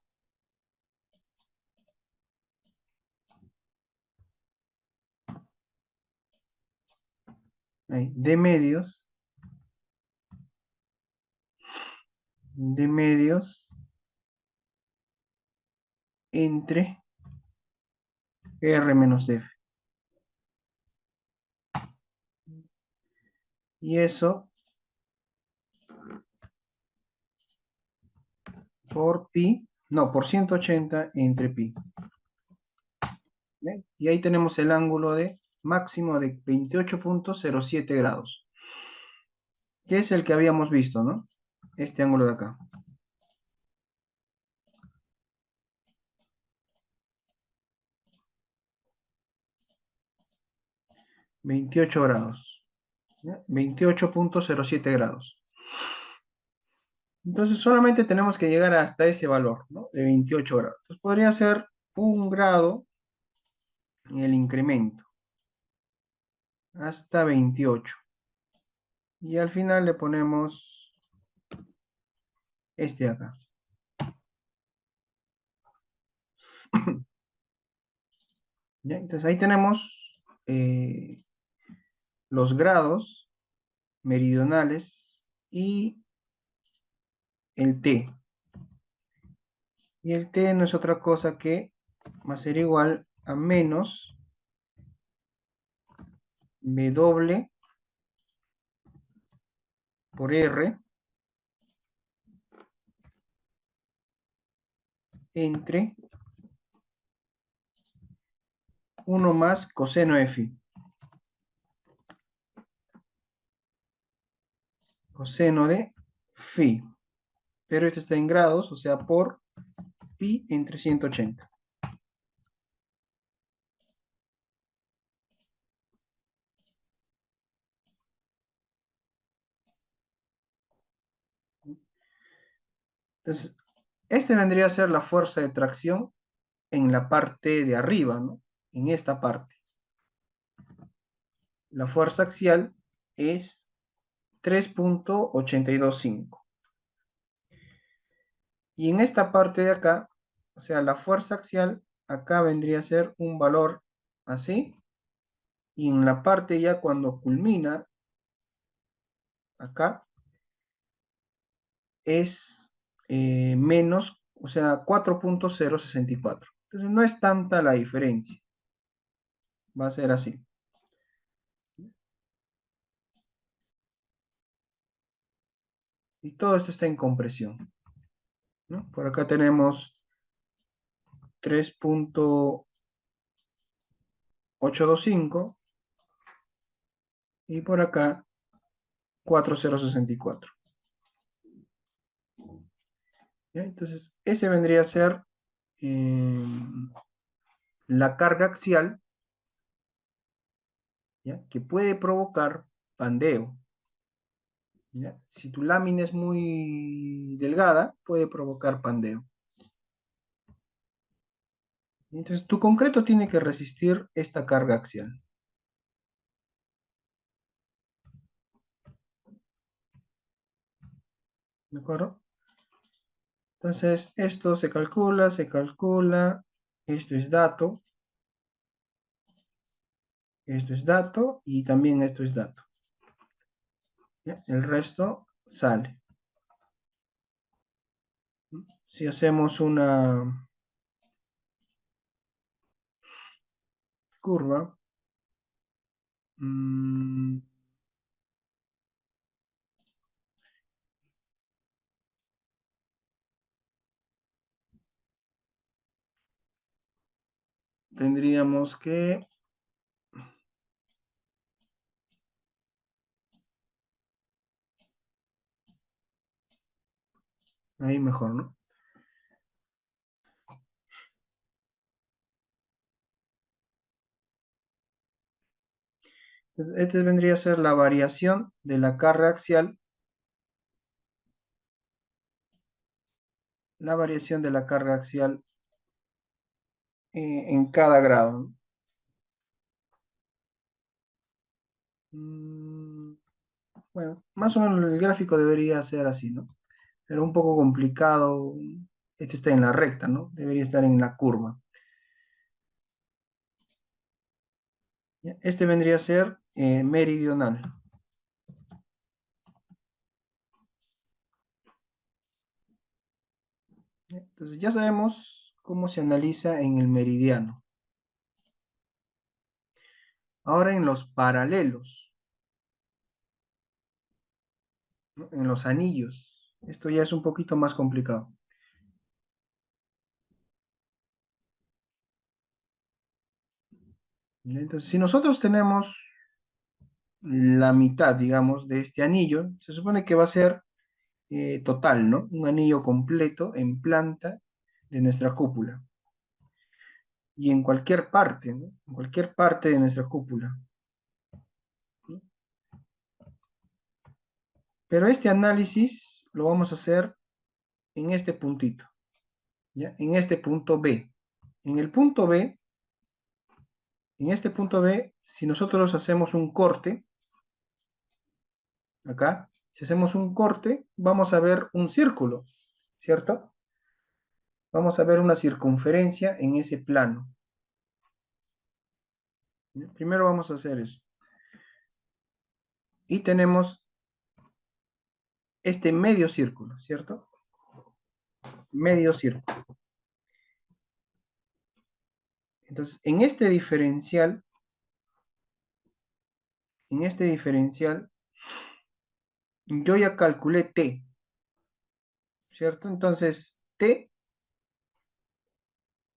S1: ahí, D medios entre R menos F. Y eso por pi, no, por 180 entre pi. ¿Ven? Y ahí tenemos el ángulo de máximo de 28,07 grados, que es el que habíamos visto, ¿no? Este ángulo de acá. 28 grados. ¿Ya? 28,07 grados. Entonces solamente tenemos que llegar hasta ese valor, ¿no? De 28 grados. Entonces podría ser 1 grado en el incremento hasta 28. Y al final le ponemos este acá. ¿Ya? Entonces ahí tenemos los grados meridionales y el T. Y el T no es otra cosa que va a ser igual a menos W por R entre 1 más coseno de phi. Coseno de phi. Pero esto está en grados, o sea, por pi entre 180. Entonces, este vendría a ser la fuerza de tracción en la parte de arriba, ¿no? En esta parte. La fuerza axial es 3,825. Y en esta parte de acá, o sea, la fuerza axial acá vendría a ser un valor así. Y en la parte ya cuando culmina acá es menos, o sea, 4,064. Entonces no es tanta la diferencia. Va a ser así. Y todo esto está en compresión, ¿no? Por acá tenemos 3.825 y por acá 4.064. ¿Ya? Entonces, ese vendría a ser eh, la carga axial, ¿ya? Que puede provocar pandeo. ¿Ya? Si tu lámina es muy delgada, puede provocar pandeo. Entonces, tu concreto tiene que resistir esta carga axial. ¿De acuerdo? Entonces, esto se calcula, esto es dato y también esto es dato. ¿Ya? El resto sale. Si hacemos una curva, mmm, tendríamos que, ahí mejor, ¿no? Entonces, este vendría a ser la variación de la carga axial, la variación de la carga axial en cada grado, ¿no? Mm, bueno, más o menos el gráfico debería ser así, ¿no? Pero un poco complicado. Este está en la recta, ¿no? Debería estar en la curva. ¿Ya? Este vendría a ser meridional. ¿Ya? Entonces ya sabemos cómo se analiza en el meridiano. Ahora en los paralelos, ¿no? En los anillos. Esto ya es un poquito más complicado. ¿Ya? Entonces, si nosotros tenemos la mitad, digamos, de este anillo, se supone que va a ser total, ¿no? Un anillo completo en planta de nuestra cúpula. Y en cualquier parte, ¿no? En cualquier parte de nuestra cúpula, ¿no? Pero este análisis lo vamos a hacer en este puntito, ¿ya? En este punto B. En el punto B, en este punto B, si nosotros hacemos un corte, acá, si hacemos un corte, vamos a ver un círculo, ¿cierto? Vamos a ver una circunferencia en ese plano. ¿Ya? Primero vamos a hacer eso. Y tenemos este medio círculo, ¿cierto? Medio círculo. Entonces, en este diferencial, yo ya calculé T, ¿cierto? Entonces, T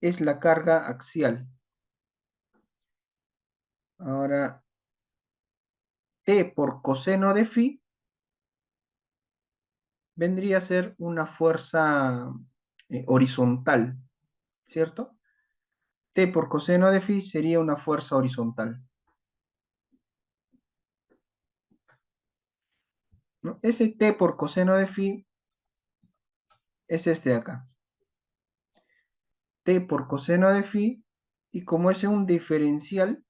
S1: es la carga axial. Ahora, T por coseno de phi vendría a ser una fuerza horizontal, ¿cierto? T por coseno de phi sería una fuerza horizontal, ¿no? Ese T por coseno de phi es este de acá. T por coseno de phi, y como es un diferencial,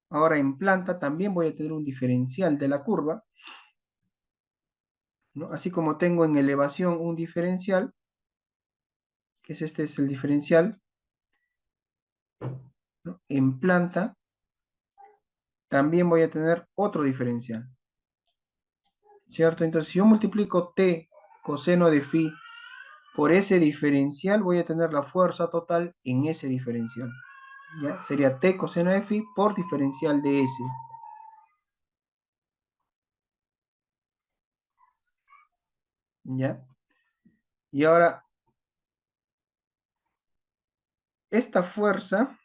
S1: ahora en planta también voy a tener un diferencial de la curva, ¿no? Así como tengo en elevación un diferencial, que es este es el diferencial, ¿no? En planta también voy a tener otro diferencial, ¿cierto? Entonces, si yo multiplico T coseno de phi por ese diferencial voy a tener la fuerza total en ese diferencial. ¿Ya? Sería T coseno de phi por diferencial de S. ¿Ya? Y ahora, esta fuerza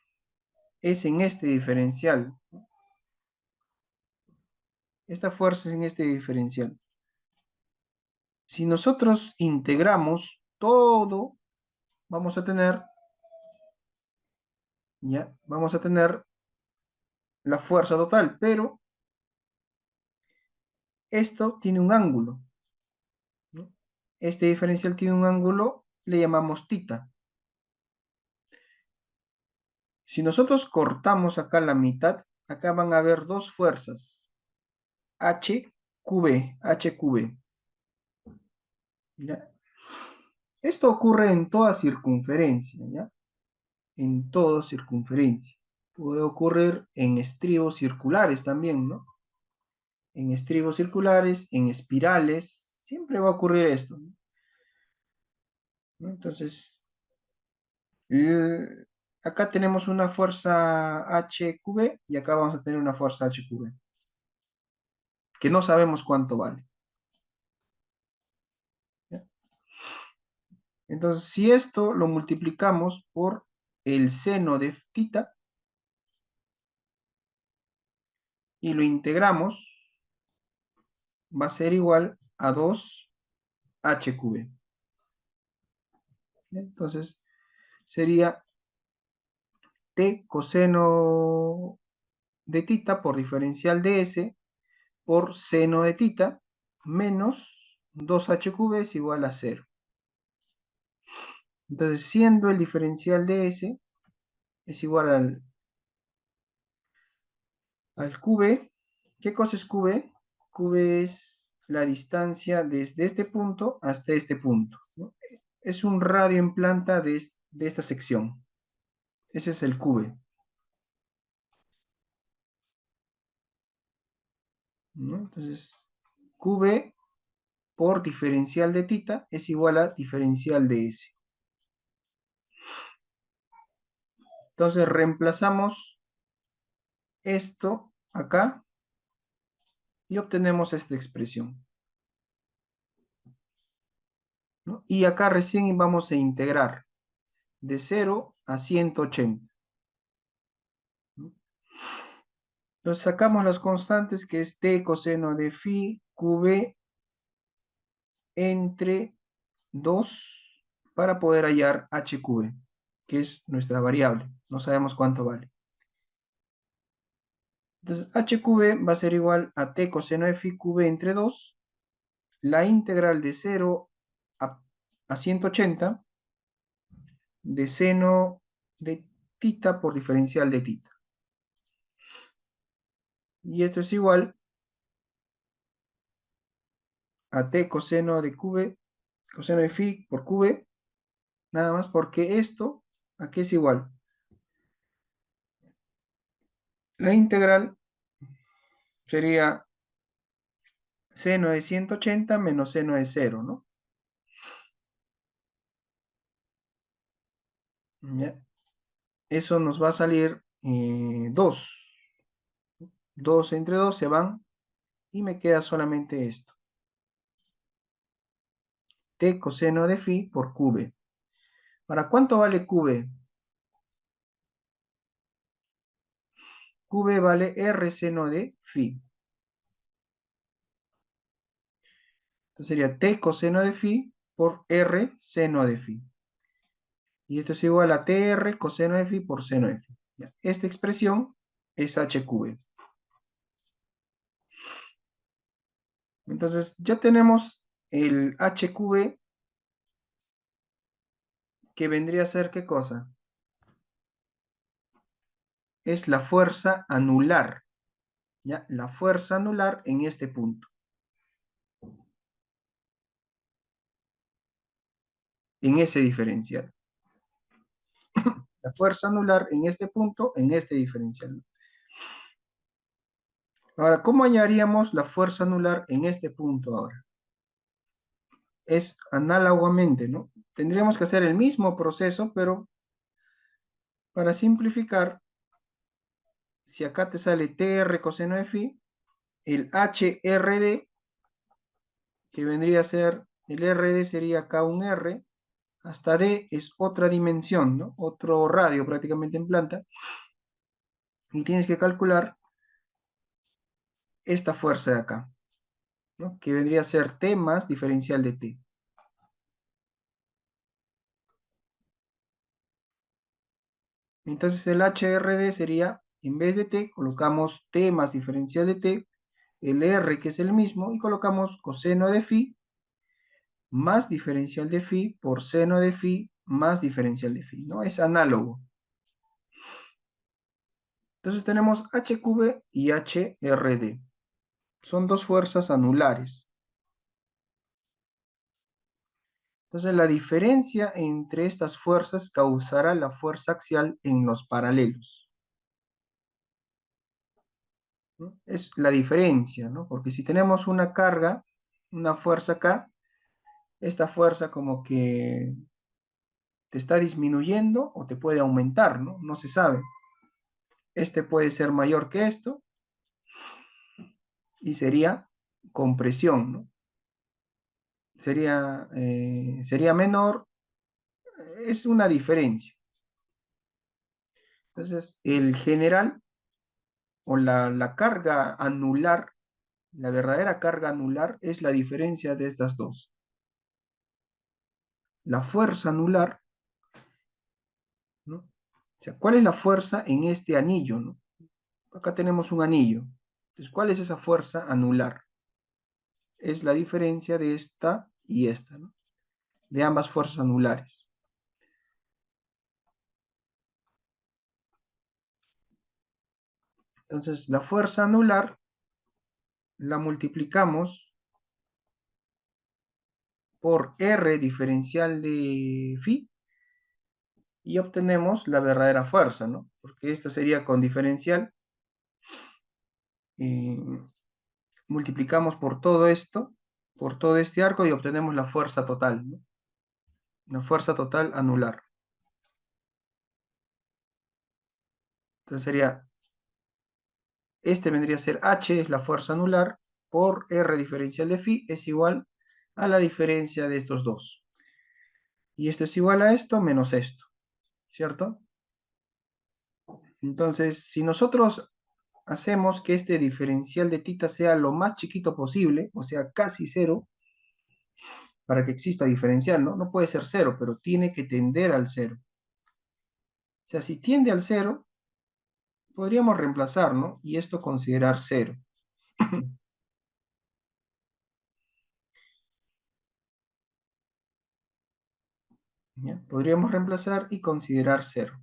S1: es en este diferencial. Esta fuerza es en este diferencial. Si nosotros integramos todo, vamos a tener, ¿ya? Vamos a tener la fuerza total, pero esto tiene un ángulo, ¿no? Este diferencial tiene un ángulo, le llamamos tita. Si nosotros cortamos acá la mitad, acá van a haber dos fuerzas, HQB. ¿Ya? Esto ocurre en toda circunferencia, ¿ya? En toda circunferencia. Puede ocurrir en estribos circulares también, ¿no? En estribos circulares, en espirales, siempre va a ocurrir esto, ¿no? Entonces, acá tenemos una fuerza HQB y acá vamos a tener una fuerza HQB, que no sabemos cuánto vale. ¿Ya? Entonces, si esto lo multiplicamos por el seno de tita y lo integramos, va a ser igual a 2HQB. Entonces, sería T coseno de tita por diferencial de S por seno de tita menos 2HQB es igual a 0. Entonces, siendo el diferencial de S es igual al QB. ¿Qué cosa es QB? QB es la distancia desde este punto hasta este punto, ¿no? Es un radio en planta de esta sección. Ese es el QB, ¿no? Entonces, QB por diferencial de tita es igual a diferencial de S. Entonces, reemplazamos esto acá y obtenemos esta expresión, ¿no? Y acá recién vamos a integrar de 0 a 180, ¿no? Entonces sacamos las constantes que es t coseno de phi qb entre 2 para poder hallar hqb, que es nuestra variable. No sabemos cuánto vale. Entonces hqb va a ser igual a t coseno de phi qb entre 2, la integral de 0 a 180 de seno de tita por diferencial de tita. Y esto es igual a t coseno de qb, coseno de phi por qb, nada más porque esto aquí es igual. La integral sería seno de 180 menos seno de 0, ¿no? ¿Ya? Eso nos va a salir 2. 2 entre 2 se van y me queda solamente esto. T coseno de phi por qb. ¿Para cuánto vale qb? Qb vale r seno de phi. Entonces sería t coseno de phi por r seno de phi. Y esto es igual a tr coseno de phi por seno de phi. ¿Ya? Esta expresión es hqb. Entonces ya tenemos el hqb, que vendría a ser ¿qué cosa? Es la fuerza anular, ¿ya? La fuerza anular en este punto, en ese diferencial. La fuerza anular en este punto, en este diferencial. Ahora, ¿cómo hallaríamos la fuerza anular en este punto ahora? Es análogamente, ¿no? tendríamos que hacer el mismo proceso, pero para simplificar, si acá te sale TR coseno de phi, el HRD, que vendría a ser, el RD sería acá un R, hasta D es otra dimensión, ¿no? Otro radio prácticamente en planta, y tienes que calcular esta fuerza de acá, ¿no? Que vendría a ser T más diferencial de T. Entonces el HRD sería, en vez de T, colocamos T más diferencial de T, el R que es el mismo, y colocamos coseno de phi más diferencial de phi por seno de phi más diferencial de phi, ¿no? Es análogo. Entonces tenemos HQ y HRD. Son dos fuerzas anulares. Entonces la diferencia entre estas fuerzas causará la fuerza axial en los paralelos, ¿no? Es la diferencia, ¿no? Porque si tenemos una carga, una fuerza acá, esta fuerza como que te está disminuyendo o te puede aumentar, ¿no? No se sabe. Este puede ser mayor que esto y sería compresión, ¿no? Sería menor, es una diferencia. Entonces, el general o la carga anular, la verdadera carga anular es la diferencia de estas dos. La fuerza anular, ¿no? O sea, ¿cuál es la fuerza en este anillo, ¿no? Acá tenemos un anillo. Entonces, ¿cuál es esa fuerza anular? Es la diferencia de esta y esta, ¿no? De ambas fuerzas anulares. Entonces, la fuerza anular la multiplicamos por R diferencial de phi y obtenemos la verdadera fuerza, ¿no? Porque esto sería con diferencial. Multiplicamos por todo esto, por todo este arco y obtenemos la fuerza total, ¿no? La fuerza total anular. Entonces sería, este vendría a ser H, es la fuerza anular, por R diferencial de phi es igual a la diferencia de estos dos. Y esto es igual a esto menos esto, ¿cierto? Entonces, si nosotros hacemos que este diferencial de tita sea lo más chiquito posible, o sea, casi cero, para que exista diferencial, ¿no? No puede ser cero, pero tiene que tender al cero. O sea, si tiende al cero, podríamos reemplazar, ¿no? Y esto considerar cero. ¿Ya? Podríamos reemplazar y considerar cero.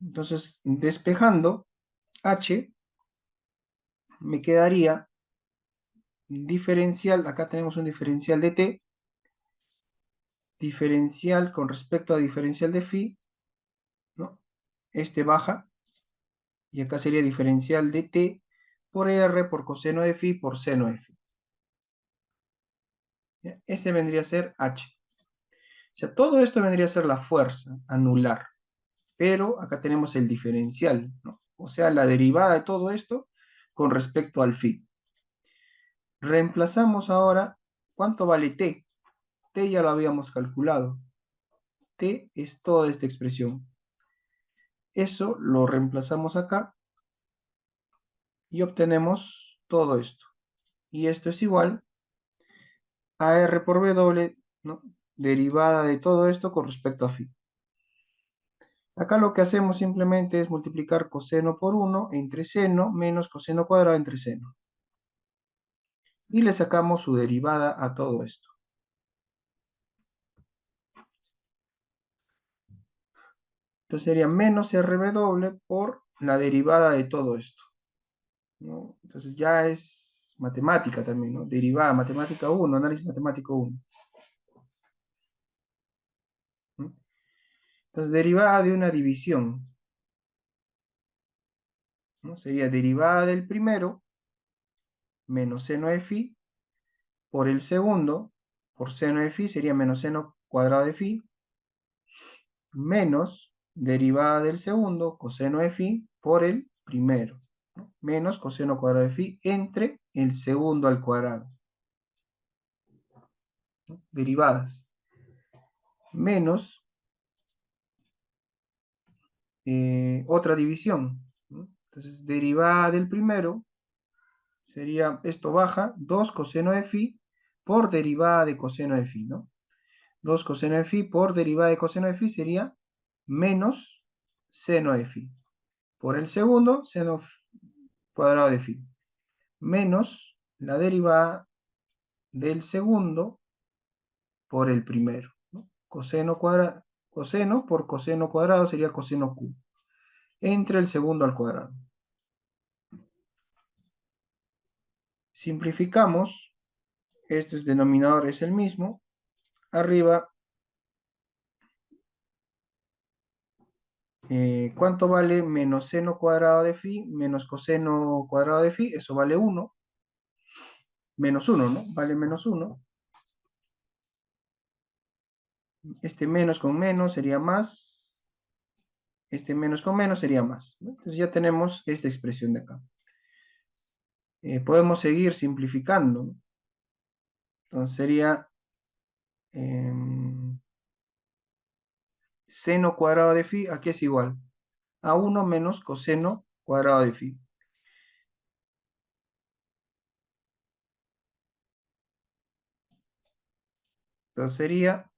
S1: Entonces, despejando h, me quedaría diferencial, acá tenemos un diferencial de t, diferencial con respecto a diferencial de phi, ¿no? Este baja, y acá sería diferencial de t por r por coseno de phi por seno de phi. ¿Ya? Ese vendría a ser h. O sea, todo esto vendría a ser la fuerza anular, pero acá tenemos el diferencial, ¿no? O sea, la derivada de todo esto con respecto al phi. Reemplazamos ahora, ¿cuánto vale t? T ya lo habíamos calculado. T es toda esta expresión. Eso lo reemplazamos acá y obtenemos todo esto. Y esto es igual a R por W, ¿no? Derivada de todo esto con respecto a phi. Acá lo que hacemos simplemente es multiplicar coseno por 1 entre seno menos coseno cuadrado entre seno. Y le sacamos su derivada a todo esto. Entonces sería menos RW por la derivada de todo esto, ¿no? Entonces ya es matemática también, ¿no? Derivada, matemática 1, análisis matemático 1. ¿No? Entonces derivada de una división, ¿no? Sería derivada del primero menos seno de phi por el segundo, por seno de phi, sería menos seno cuadrado de phi, menos derivada del segundo, coseno de phi, por el primero, ¿no? Menos coseno cuadrado de phi entre el segundo al cuadrado, ¿no? Derivadas. Menos otra división, ¿no? Entonces, derivada del primero sería, esto baja, 2 coseno de phi por derivada de coseno de phi, ¿no? 2 coseno de phi por derivada de coseno de phi sería menos seno de phi. Por el segundo, seno cuadrado de phi. Menos la derivada del segundo por el primero, ¿no? Coseno por coseno cuadrado sería coseno cubo. Entre el segundo al cuadrado. Simplificamos. Este denominador es el mismo. Arriba, ¿cuánto vale menos seno cuadrado de phi menos coseno cuadrado de phi? Eso vale 1. Menos 1, ¿no? Vale menos 1. Este menos con menos sería más. Este menos con menos sería más, ¿no? Entonces ya tenemos esta expresión de acá. Podemos seguir simplificando, ¿no? Entonces sería seno cuadrado de phi, aquí es igual a 1 menos coseno cuadrado de phi. Entonces sería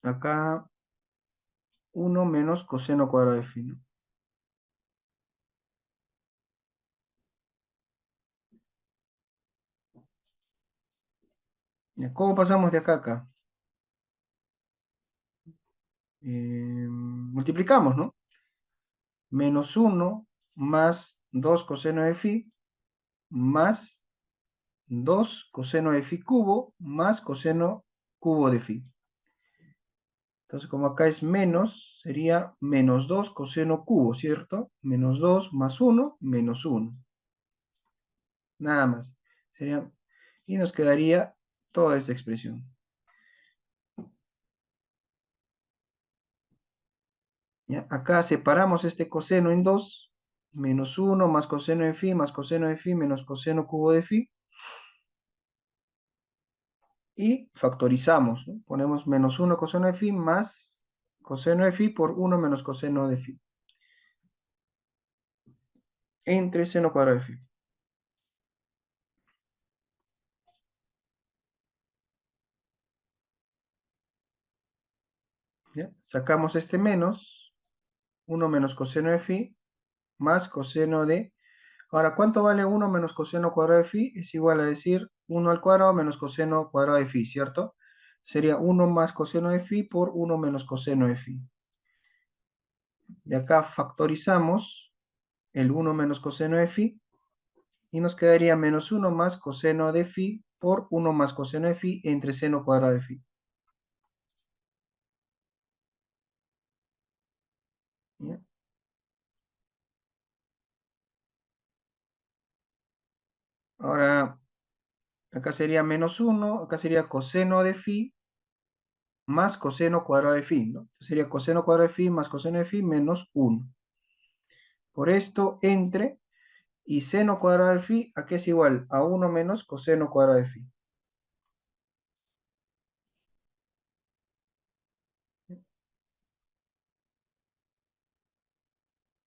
S1: acá 1 menos coseno cuadrado de phi, ¿no? ¿Cómo pasamos de acá a acá? Multiplicamos, ¿no? Menos 1 más 2 coseno de phi más 2 coseno de phi cubo más coseno cubo de phi. Entonces, como acá es menos, sería menos 2 coseno cubo, ¿cierto? Menos 2 más 1, menos 1. Nada más. Sería, y nos quedaría toda esta expresión. ¿Ya? Acá separamos este coseno en 2. Menos 1 más coseno de phi más coseno de phi menos coseno cubo de phi. Y factorizamos, ¿no? Ponemos menos 1 coseno de phi más coseno de phi por 1 menos coseno de phi. Entre seno cuadrado de phi. ¿Ya? Sacamos este menos, 1 menos coseno de phi, más coseno de... Ahora, ¿cuánto vale 1 menos coseno cuadrado de phi? Es igual a decir 1 al cuadrado menos coseno cuadrado de phi, ¿cierto? Sería 1 más coseno de phi por 1 menos coseno de phi. De acá factorizamos el 1 menos coseno de phi y nos quedaría menos 1 más coseno de phi por 1 más coseno de phi entre seno cuadrado de phi. ¿Ya? Ahora, acá sería menos 1, acá sería coseno de phi más coseno cuadrado de phi, ¿no? Entonces sería coseno cuadrado de phi más coseno de phi menos 1. Por esto, entre, y seno cuadrado de phi, aquí es igual a 1 menos coseno cuadrado de phi.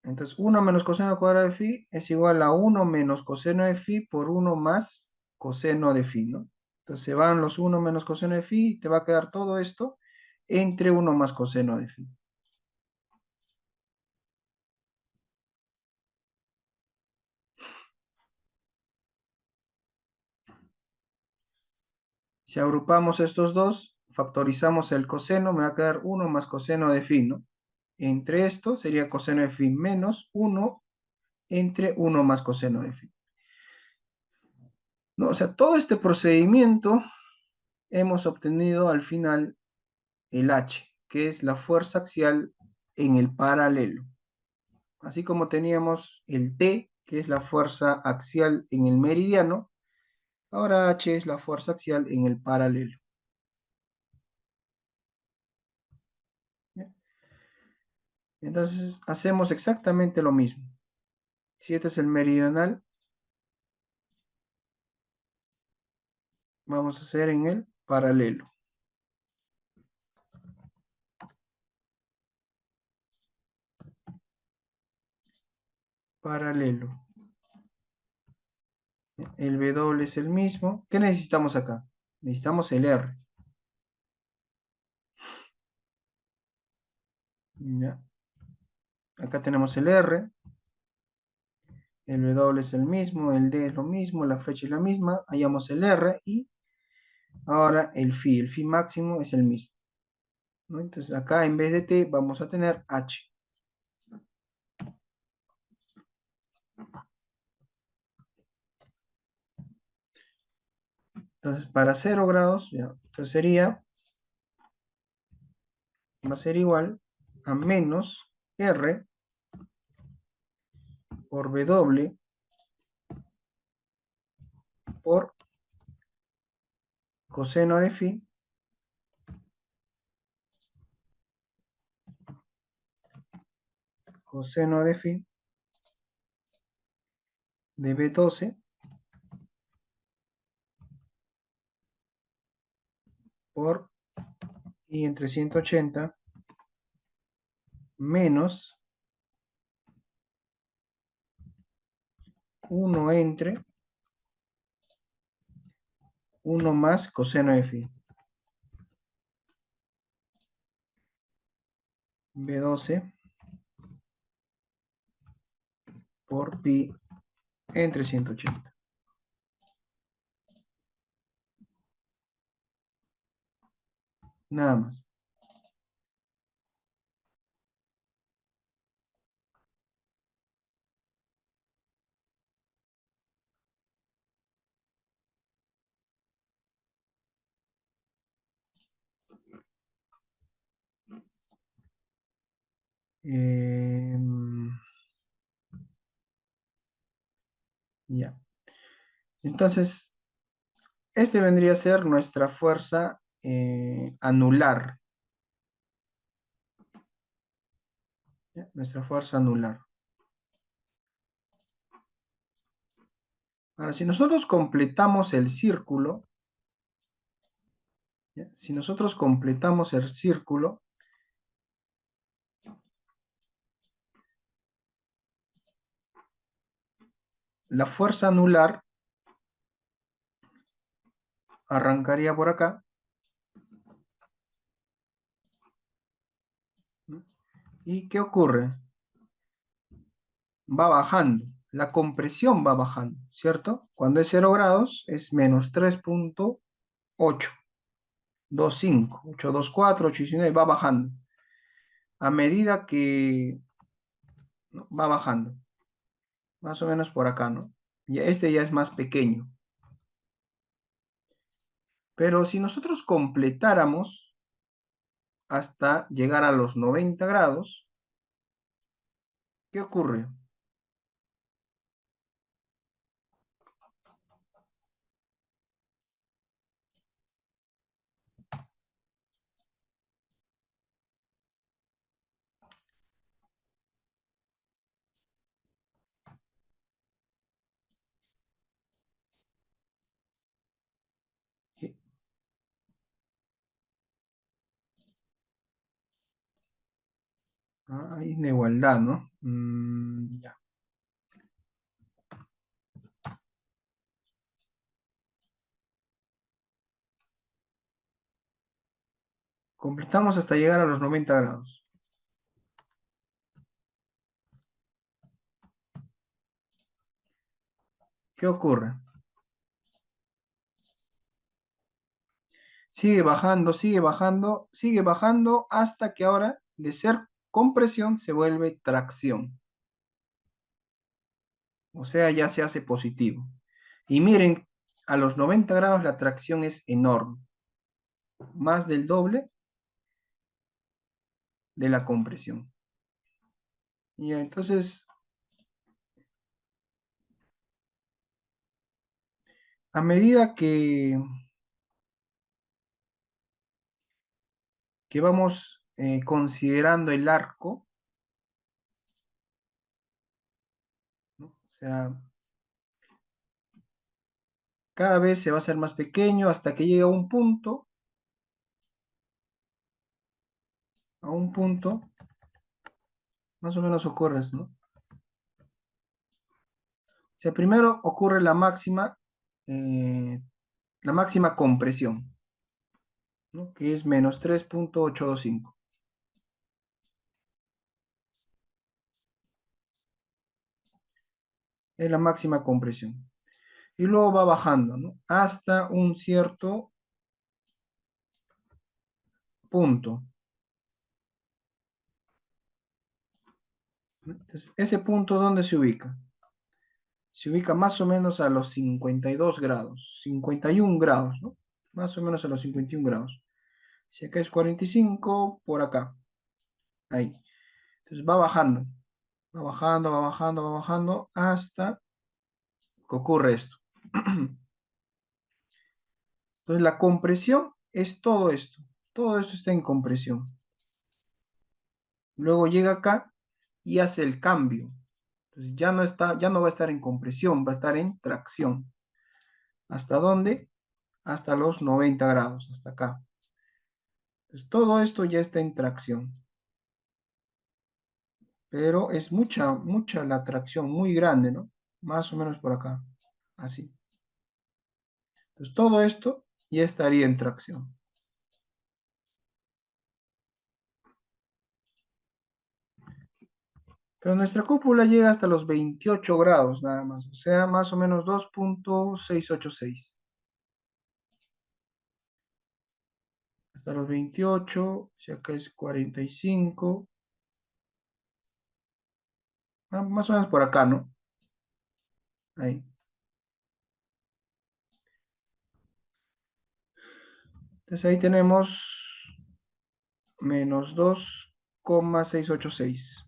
S1: Entonces, 1 menos coseno cuadrado de phi es igual a 1 menos coseno de phi por 1 más coseno de phi, ¿no? Entonces, se van los 1 menos coseno de phi y te va a quedar todo esto entre 1 más coseno de phi. Si agrupamos estos dos, factorizamos el coseno, me va a quedar 1 más coseno de phi, ¿no? Entre esto sería coseno de phi menos 1 entre 1 más coseno de phi. ¿No? O sea, todo este procedimiento hemos obtenido al final el H, que es la fuerza axial en el paralelo. Así como teníamos el T, que es la fuerza axial en el meridiano, ahora H es la fuerza axial en el paralelo. ¿Ya? Entonces hacemos exactamente lo mismo. Si este es el meridional, vamos a hacer en el paralelo. Paralelo. El W es el mismo. ¿Qué necesitamos acá? Necesitamos el R. ¿Ya? Acá tenemos el R. El W es el mismo. El D es lo mismo. La flecha es la misma. Hallamos el R. Y ahora el phi. El phi máximo es el mismo, ¿no? Entonces acá en vez de T vamos a tener H. Entonces para 0 grados, ya, entonces va a ser igual a menos R por W por coseno de phi coseno de phi de B12 por pi entre 180 menos 1 entre 1 más coseno de phi. B12 por pi entre 180. Nada más. Ya. Entonces, este vendría a ser nuestra fuerza anular. ¿Ya? Nuestra fuerza anular. Ahora, si nosotros completamos el círculo, ¿ya? Si nosotros completamos el círculo, la fuerza anular arrancaría por acá, ¿no? ¿Y qué ocurre? Va bajando, la compresión va bajando, ¿cierto? Cuando es 0 grados es menos 3.825, 824, 819, va bajando. A medida que, ¿no?, va bajando, más o menos por acá, ¿no? Y este ya es más pequeño. Pero si nosotros completáramos hasta llegar a los 90 grados, ¿qué ocurre? Hay una igualdad, ¿no? Ya. Completamos hasta llegar a los 90 grados. ¿Qué ocurre? Sigue bajando hasta que ahora de ser compresión se vuelve tracción. O sea, ya se hace positivo. Y miren, a los 90 grados la tracción es enorme. Más del doble de la compresión. Y entonces, a medida que vamos considerando el arco, ¿no? O sea, cada vez se va a hacer más pequeño hasta que llegue a un punto, más o menos ocurre eso, ¿no? O sea, primero ocurre la máxima compresión, ¿no? Que es menos 3,825. Es la máxima compresión. Y luego va bajando, ¿no? Hasta un cierto punto. Entonces, ese punto, ¿dónde se ubica? Se ubica más o menos a los 52 grados, 51 grados, ¿no? Más o menos a los 51 grados. Si acá es 45, por acá, ahí. Entonces va bajando, va bajando, va bajando, va bajando, hasta que ocurre esto. Entonces la compresión es todo esto está en compresión. Luego llega acá y hace el cambio. Entonces ya no va a estar en compresión, va a estar en tracción. ¿Hasta dónde? Hasta los 90 grados, hasta acá. Entonces todo esto ya está en tracción. Pero es mucha la tracción, muy grande, ¿no? Más o menos por acá, así. Entonces todo esto ya estaría en tracción. Pero nuestra cúpula llega hasta los 28 grados nada más, o sea, más o menos 2,686. Hasta los 28, si acá es 45, más o menos por acá, ¿no? Ahí. Entonces ahí tenemos menos 2,686.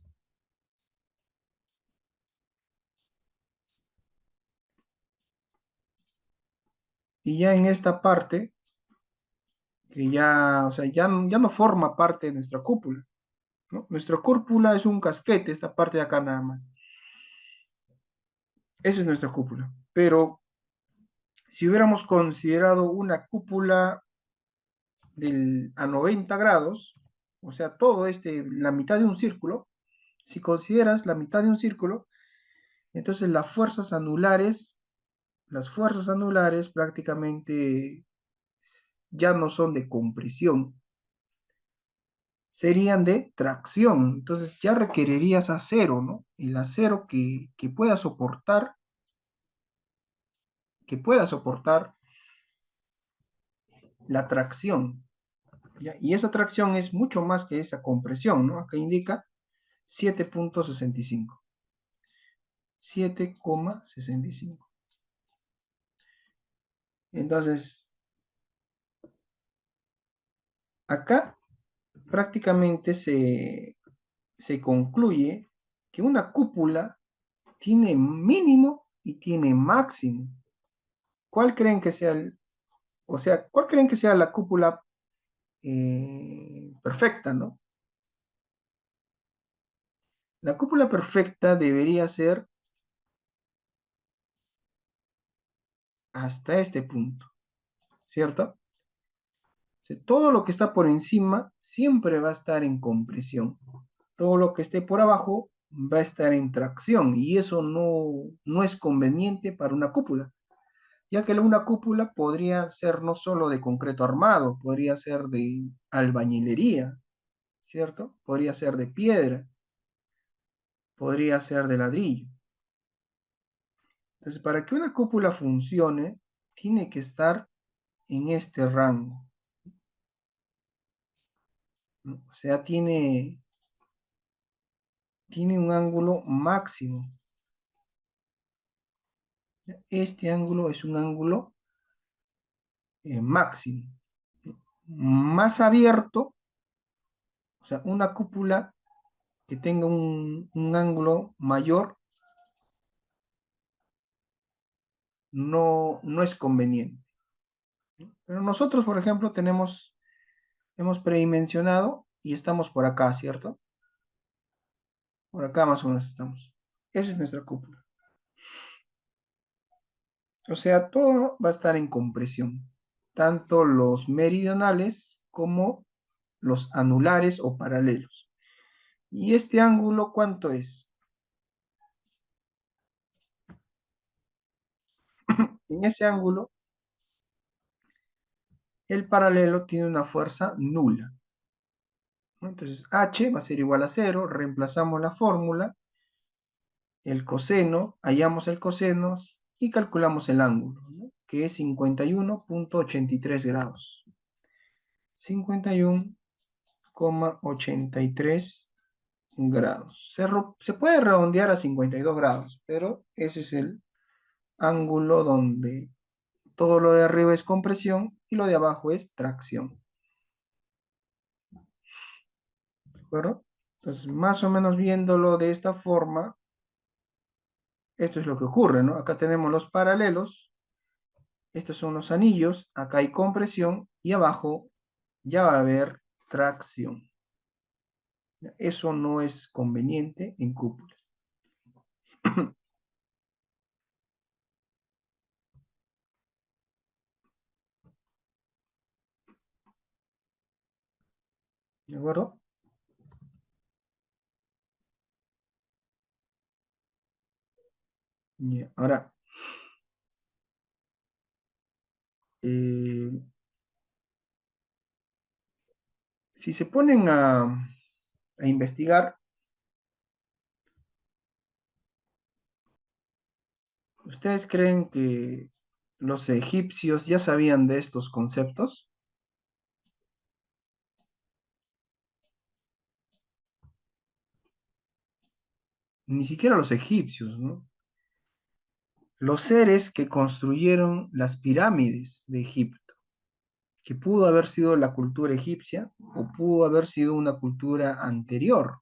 S1: Y ya en esta parte, que ya, o sea, ya no forma parte de nuestra cúpula, ¿no? Nuestra cúpula es un casquete, esta parte de acá nada más. Esa es nuestra cúpula. Pero si hubiéramos considerado una cúpula a 90 grados, o sea, todo la mitad de un círculo, si consideras la mitad de un círculo, entonces las fuerzas anulares prácticamente ya no son de compresión, serían de tracción. Entonces ya requerirías acero, ¿no? El acero que pueda soportar la tracción. ¿Ya? Y esa tracción es mucho más que esa compresión, ¿no? Acá indica 7,65. 7,65. Entonces, acá prácticamente se concluye que una cúpula tiene mínimo y tiene máximo. ¿Cuál creen que sea cuál creen que sea la cúpula perfecta, ¿no? La cúpula perfecta debería ser hasta este punto, ¿cierto? O sea, todo lo que está por encima siempre va a estar en compresión. Todo lo que esté por abajo va a estar en tracción y eso no es conveniente para una cúpula, ya que una cúpula podría ser no solo de concreto armado, podría ser de albañilería, ¿cierto? Podría ser de piedra, podría ser de ladrillo. Entonces, para que una cúpula funcione, tiene que estar en este rango, ¿no? O sea, tiene un ángulo máximo. Este ángulo es un ángulo máximo. Más abierto, o sea, una cúpula que tenga un ángulo mayor no es conveniente. Pero nosotros, por ejemplo, hemos predimensionado y estamos por acá, ¿cierto? Por acá más o menos estamos. Esa es nuestra cúpula. O sea, todo va a estar en compresión. Tanto los meridionales como los anulares o paralelos. ¿Y este ángulo cuánto es? En ese ángulo, el paralelo tiene una fuerza nula, ¿no? Entonces, H va a ser igual a cero, reemplazamos la fórmula, el coseno, hallamos el coseno y calculamos el ángulo, ¿no? Que es 51,83 grados. 51,83 grados. Se puede redondear a 52 grados, pero ese es el ángulo donde todo lo de arriba es compresión y lo de abajo es tracción. ¿De acuerdo? Entonces, más o menos viéndolo de esta forma, esto es lo que ocurre, ¿no? Acá tenemos los paralelos, estos son los anillos, acá hay compresión y abajo ya va a haber tracción. Eso no es conveniente en cúpulas. ¿De acuerdo? Ya, ahora, eh, si se ponen a investigar, ¿ustedes creen que los egipcios ya sabían de estos conceptos? Ni siquiera los egipcios, ¿no? Los seres que construyeron las pirámides de Egipto, que pudo haber sido la cultura egipcia o pudo haber sido una cultura anterior.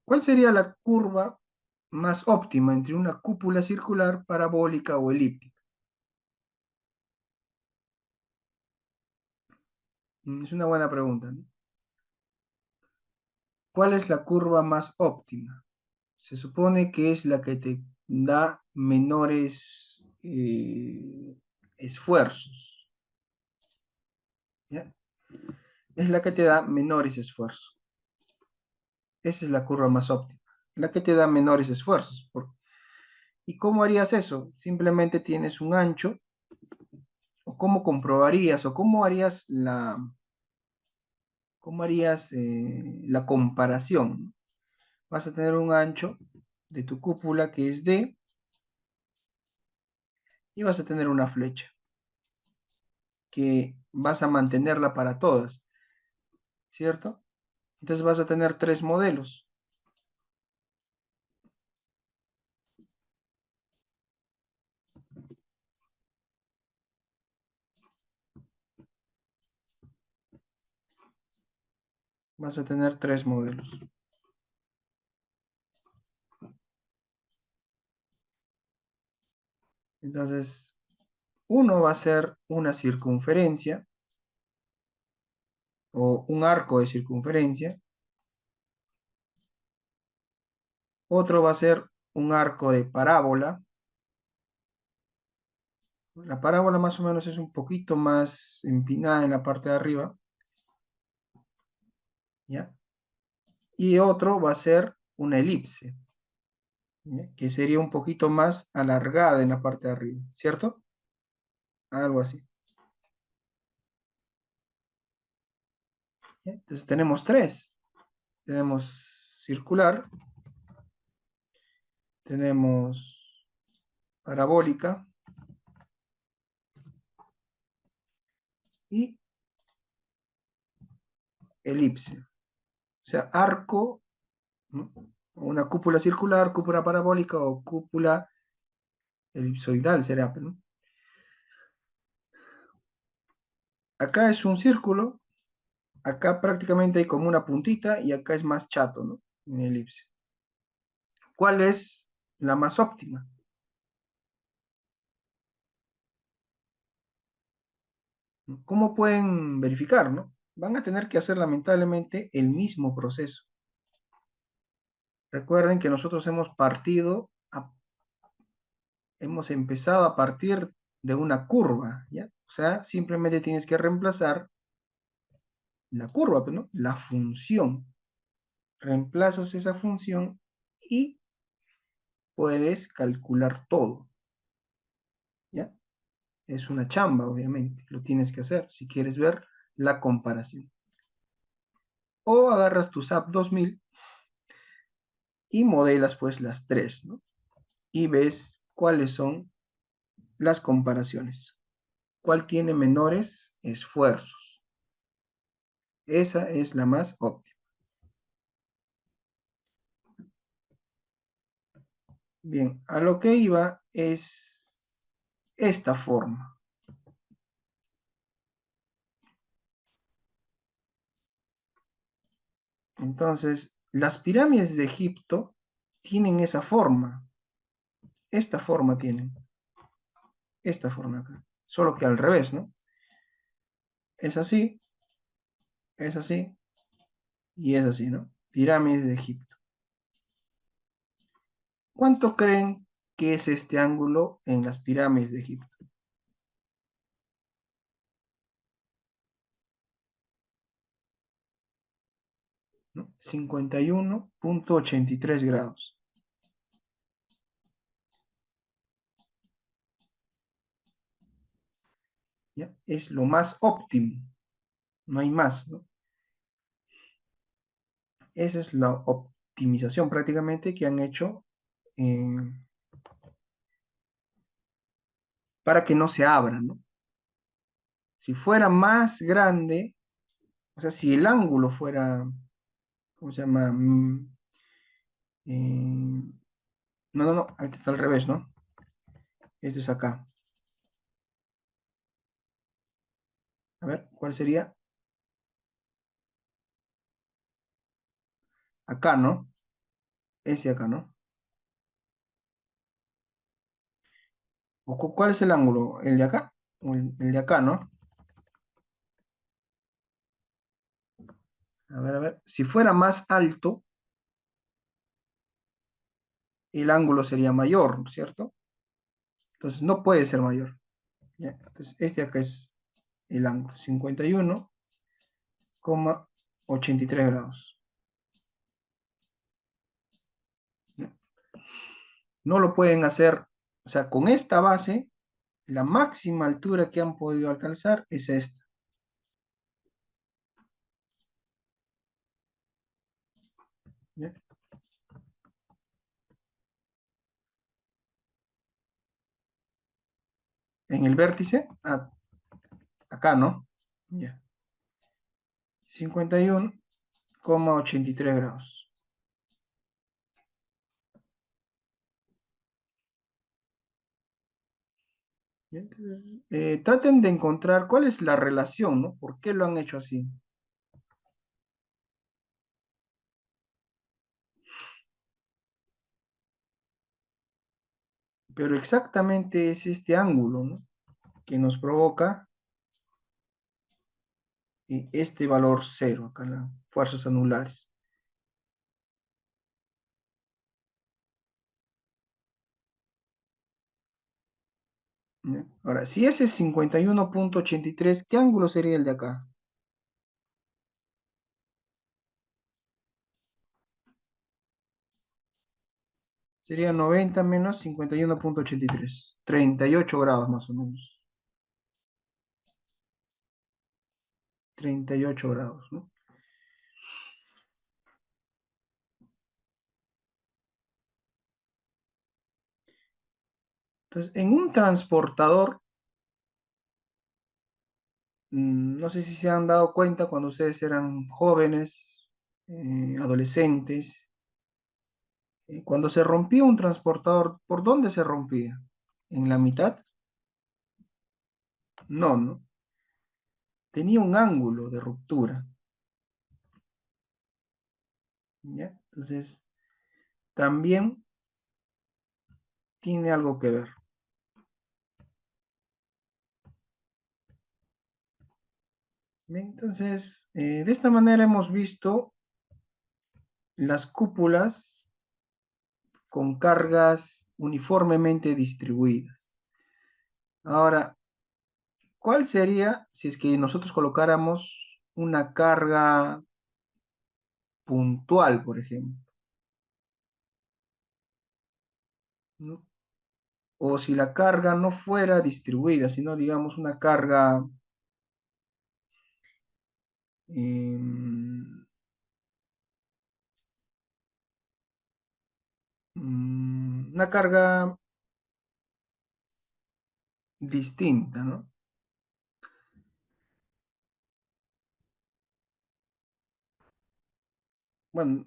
S1: ¿Cuál sería la curva más óptima entre una cúpula circular, parabólica o elíptica? Es una buena pregunta, ¿no? ¿Cuál es la curva más óptima? Se supone que es la que te da menores esfuerzos, ¿ya? Es la que te da menores esfuerzos. Esa es la curva más óptima, la que te da menores esfuerzos. ¿Y cómo harías eso? Simplemente tienes un ancho, o cómo comprobarías, o cómo harías la comparación. Vas a tener un ancho de tu cúpula que es D y vas a tener una flecha que vas a mantenerla para todas, ¿cierto? Entonces vas a tener tres modelos. Vas a tener tres modelos. Entonces, uno va a ser una circunferencia o un arco de circunferencia. Otro va a ser un arco de parábola. La parábola más o menos es un poquito más empinada en la parte de arriba, ¿ya? Y otro va a ser una elipse, ¿ya? Que sería un poquito más alargada en la parte de arriba, ¿cierto? Algo así. ¿Ya? Entonces tenemos tres. Tenemos circular, tenemos parabólica y elipse. O sea, arco, ¿no? Una cúpula circular, cúpula parabólica o cúpula elipsoidal será, ¿no? Acá es un círculo, acá prácticamente hay como una puntita y acá es más chato, ¿no? En elipse. ¿Cuál es la más óptima? ¿Cómo pueden verificar, no? Van a tener que hacer lamentablemente el mismo proceso. Recuerden que nosotros hemos empezado a partir de una curva, ¿ya? O sea, simplemente tienes que reemplazar la curva, pues, ¿no? La función. Reemplazas esa función y puedes calcular todo, ¿ya? Es una chamba, obviamente, lo tienes que hacer si quieres ver la comparación. O agarras tu SAP 2000 y modelas pues las tres, ¿no? Y ves cuáles son las comparaciones. ¿Cuál tiene menores esfuerzos? Esa es la más óptima. Bien, a lo que iba es esta forma. Entonces, las pirámides de Egipto tienen esa forma. Esta forma tienen. Esta forma acá. Solo que al revés, ¿no? Es así y es así, ¿no? Pirámides de Egipto. ¿Cuánto creen que es este ángulo en las pirámides de Egipto? ¿No? 51,83 grados. ¿Ya? Es lo más óptimo. No hay más, ¿no? Esa es la optimización prácticamente que han hecho eh, para que no se abra, ¿no? Si fuera más grande, o sea, si el ángulo fuera, ¿cómo se llama? No, no, no, este está al revés, ¿no? Esto es acá. A ver, ¿cuál sería? Acá, ¿no? Ese acá, ¿no? ¿Cuál es el ángulo? ¿El de acá? ¿O el de acá, no? A ver. Si fuera más alto, el ángulo sería mayor, ¿cierto? Entonces no puede ser mayor. ¿Ya? Entonces este acá es el ángulo, 51,83 grados. ¿Ya? No lo pueden hacer, o sea, con esta base, la máxima altura que han podido alcanzar es esta. ¿Ya? En el vértice, acá, ¿no? Ya. 51,83 grados. ¿Ya? Entonces, traten de encontrar cuál es la relación, ¿no? ¿Por qué lo han hecho así? Pero exactamente es este ángulo, ¿no? Que nos provoca este valor cero, acá las fuerzas anulares. ¿Ya? Ahora, si ese es 51,83, ¿qué ángulo sería el de acá? Sería 90 menos 51,83. 38 grados más o menos. 38 grados, ¿no? Entonces, en un transportador, no sé si se han dado cuenta cuando ustedes eran jóvenes, adolescentes, cuando se rompía un transportador, ¿por dónde se rompía? ¿En la mitad? No, no. tenía un ángulo de ruptura, ¿ya? Entonces, también tiene algo que ver. Bien, entonces, de esta manera hemos visto las cúpulas con cargas uniformemente distribuidas. Ahora, ¿cuál sería si es que nosotros colocáramos una carga puntual, por ejemplo? ¿No? O si la carga no fuera distribuida, sino digamos una carga, em, una carga distinta, ¿no? Bueno,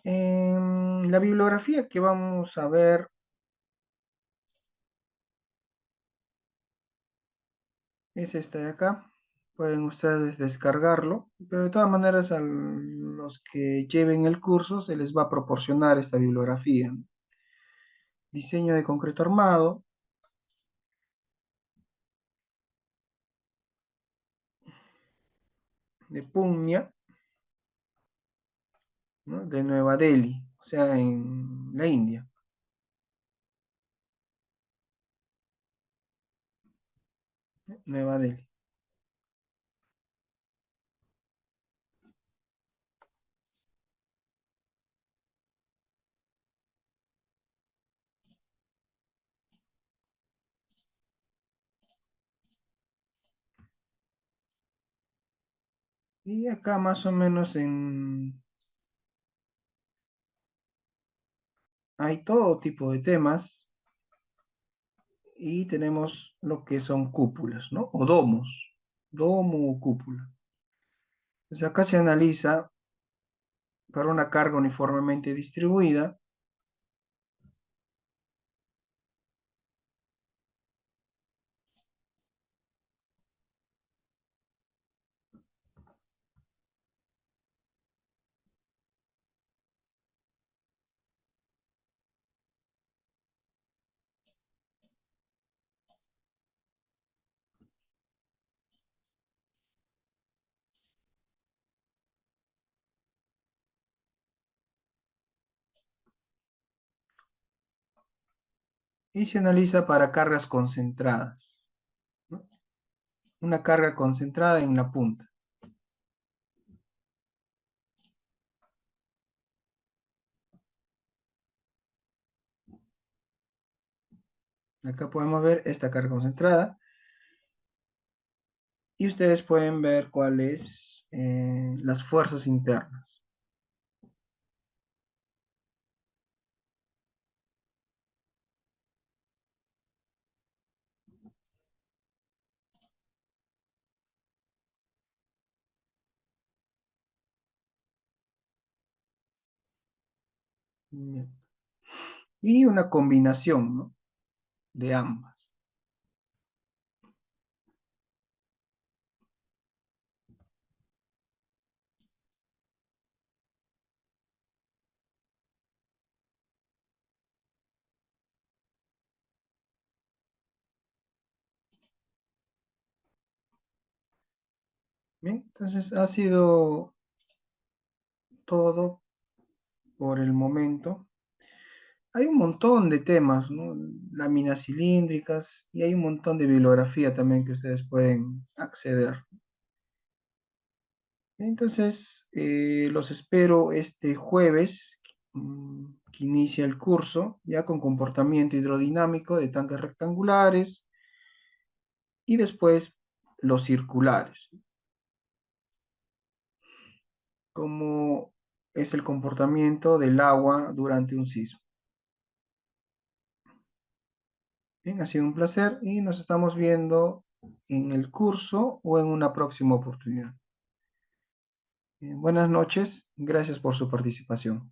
S1: la bibliografía que vamos a ver es esta de acá. Pueden ustedes descargarlo, pero de todas maneras a los que lleven el curso se les va a proporcionar esta bibliografía. Diseño de concreto armado, de Punya, ¿no? De Nueva Delhi, o sea, en la India. Nueva Delhi. Y acá más o menos hay todo tipo de temas y tenemos lo que son cúpulas, ¿no? O domos, domo o cúpula. Entonces acá se analiza para una carga uniformemente distribuida y se analiza para cargas concentradas, ¿no? Una carga concentrada en la punta. Acá podemos ver esta carga concentrada y ustedes pueden ver cuáles las fuerzas internas. Bien. Y una combinación, ¿no? De ambas. Bien, entonces ha sido todo por el momento. Hay un montón de temas, ¿no? Láminas cilíndricas y hay un montón de bibliografía también que ustedes pueden acceder. Entonces, los espero este jueves, que inicia el curso, ya con comportamiento hidrodinámico de tanques rectangulares y después los circulares, como es el comportamiento del agua durante un sismo. Bien, ha sido un placer y nos estamos viendo en el curso o en una próxima oportunidad. Buenas noches, gracias por su participación.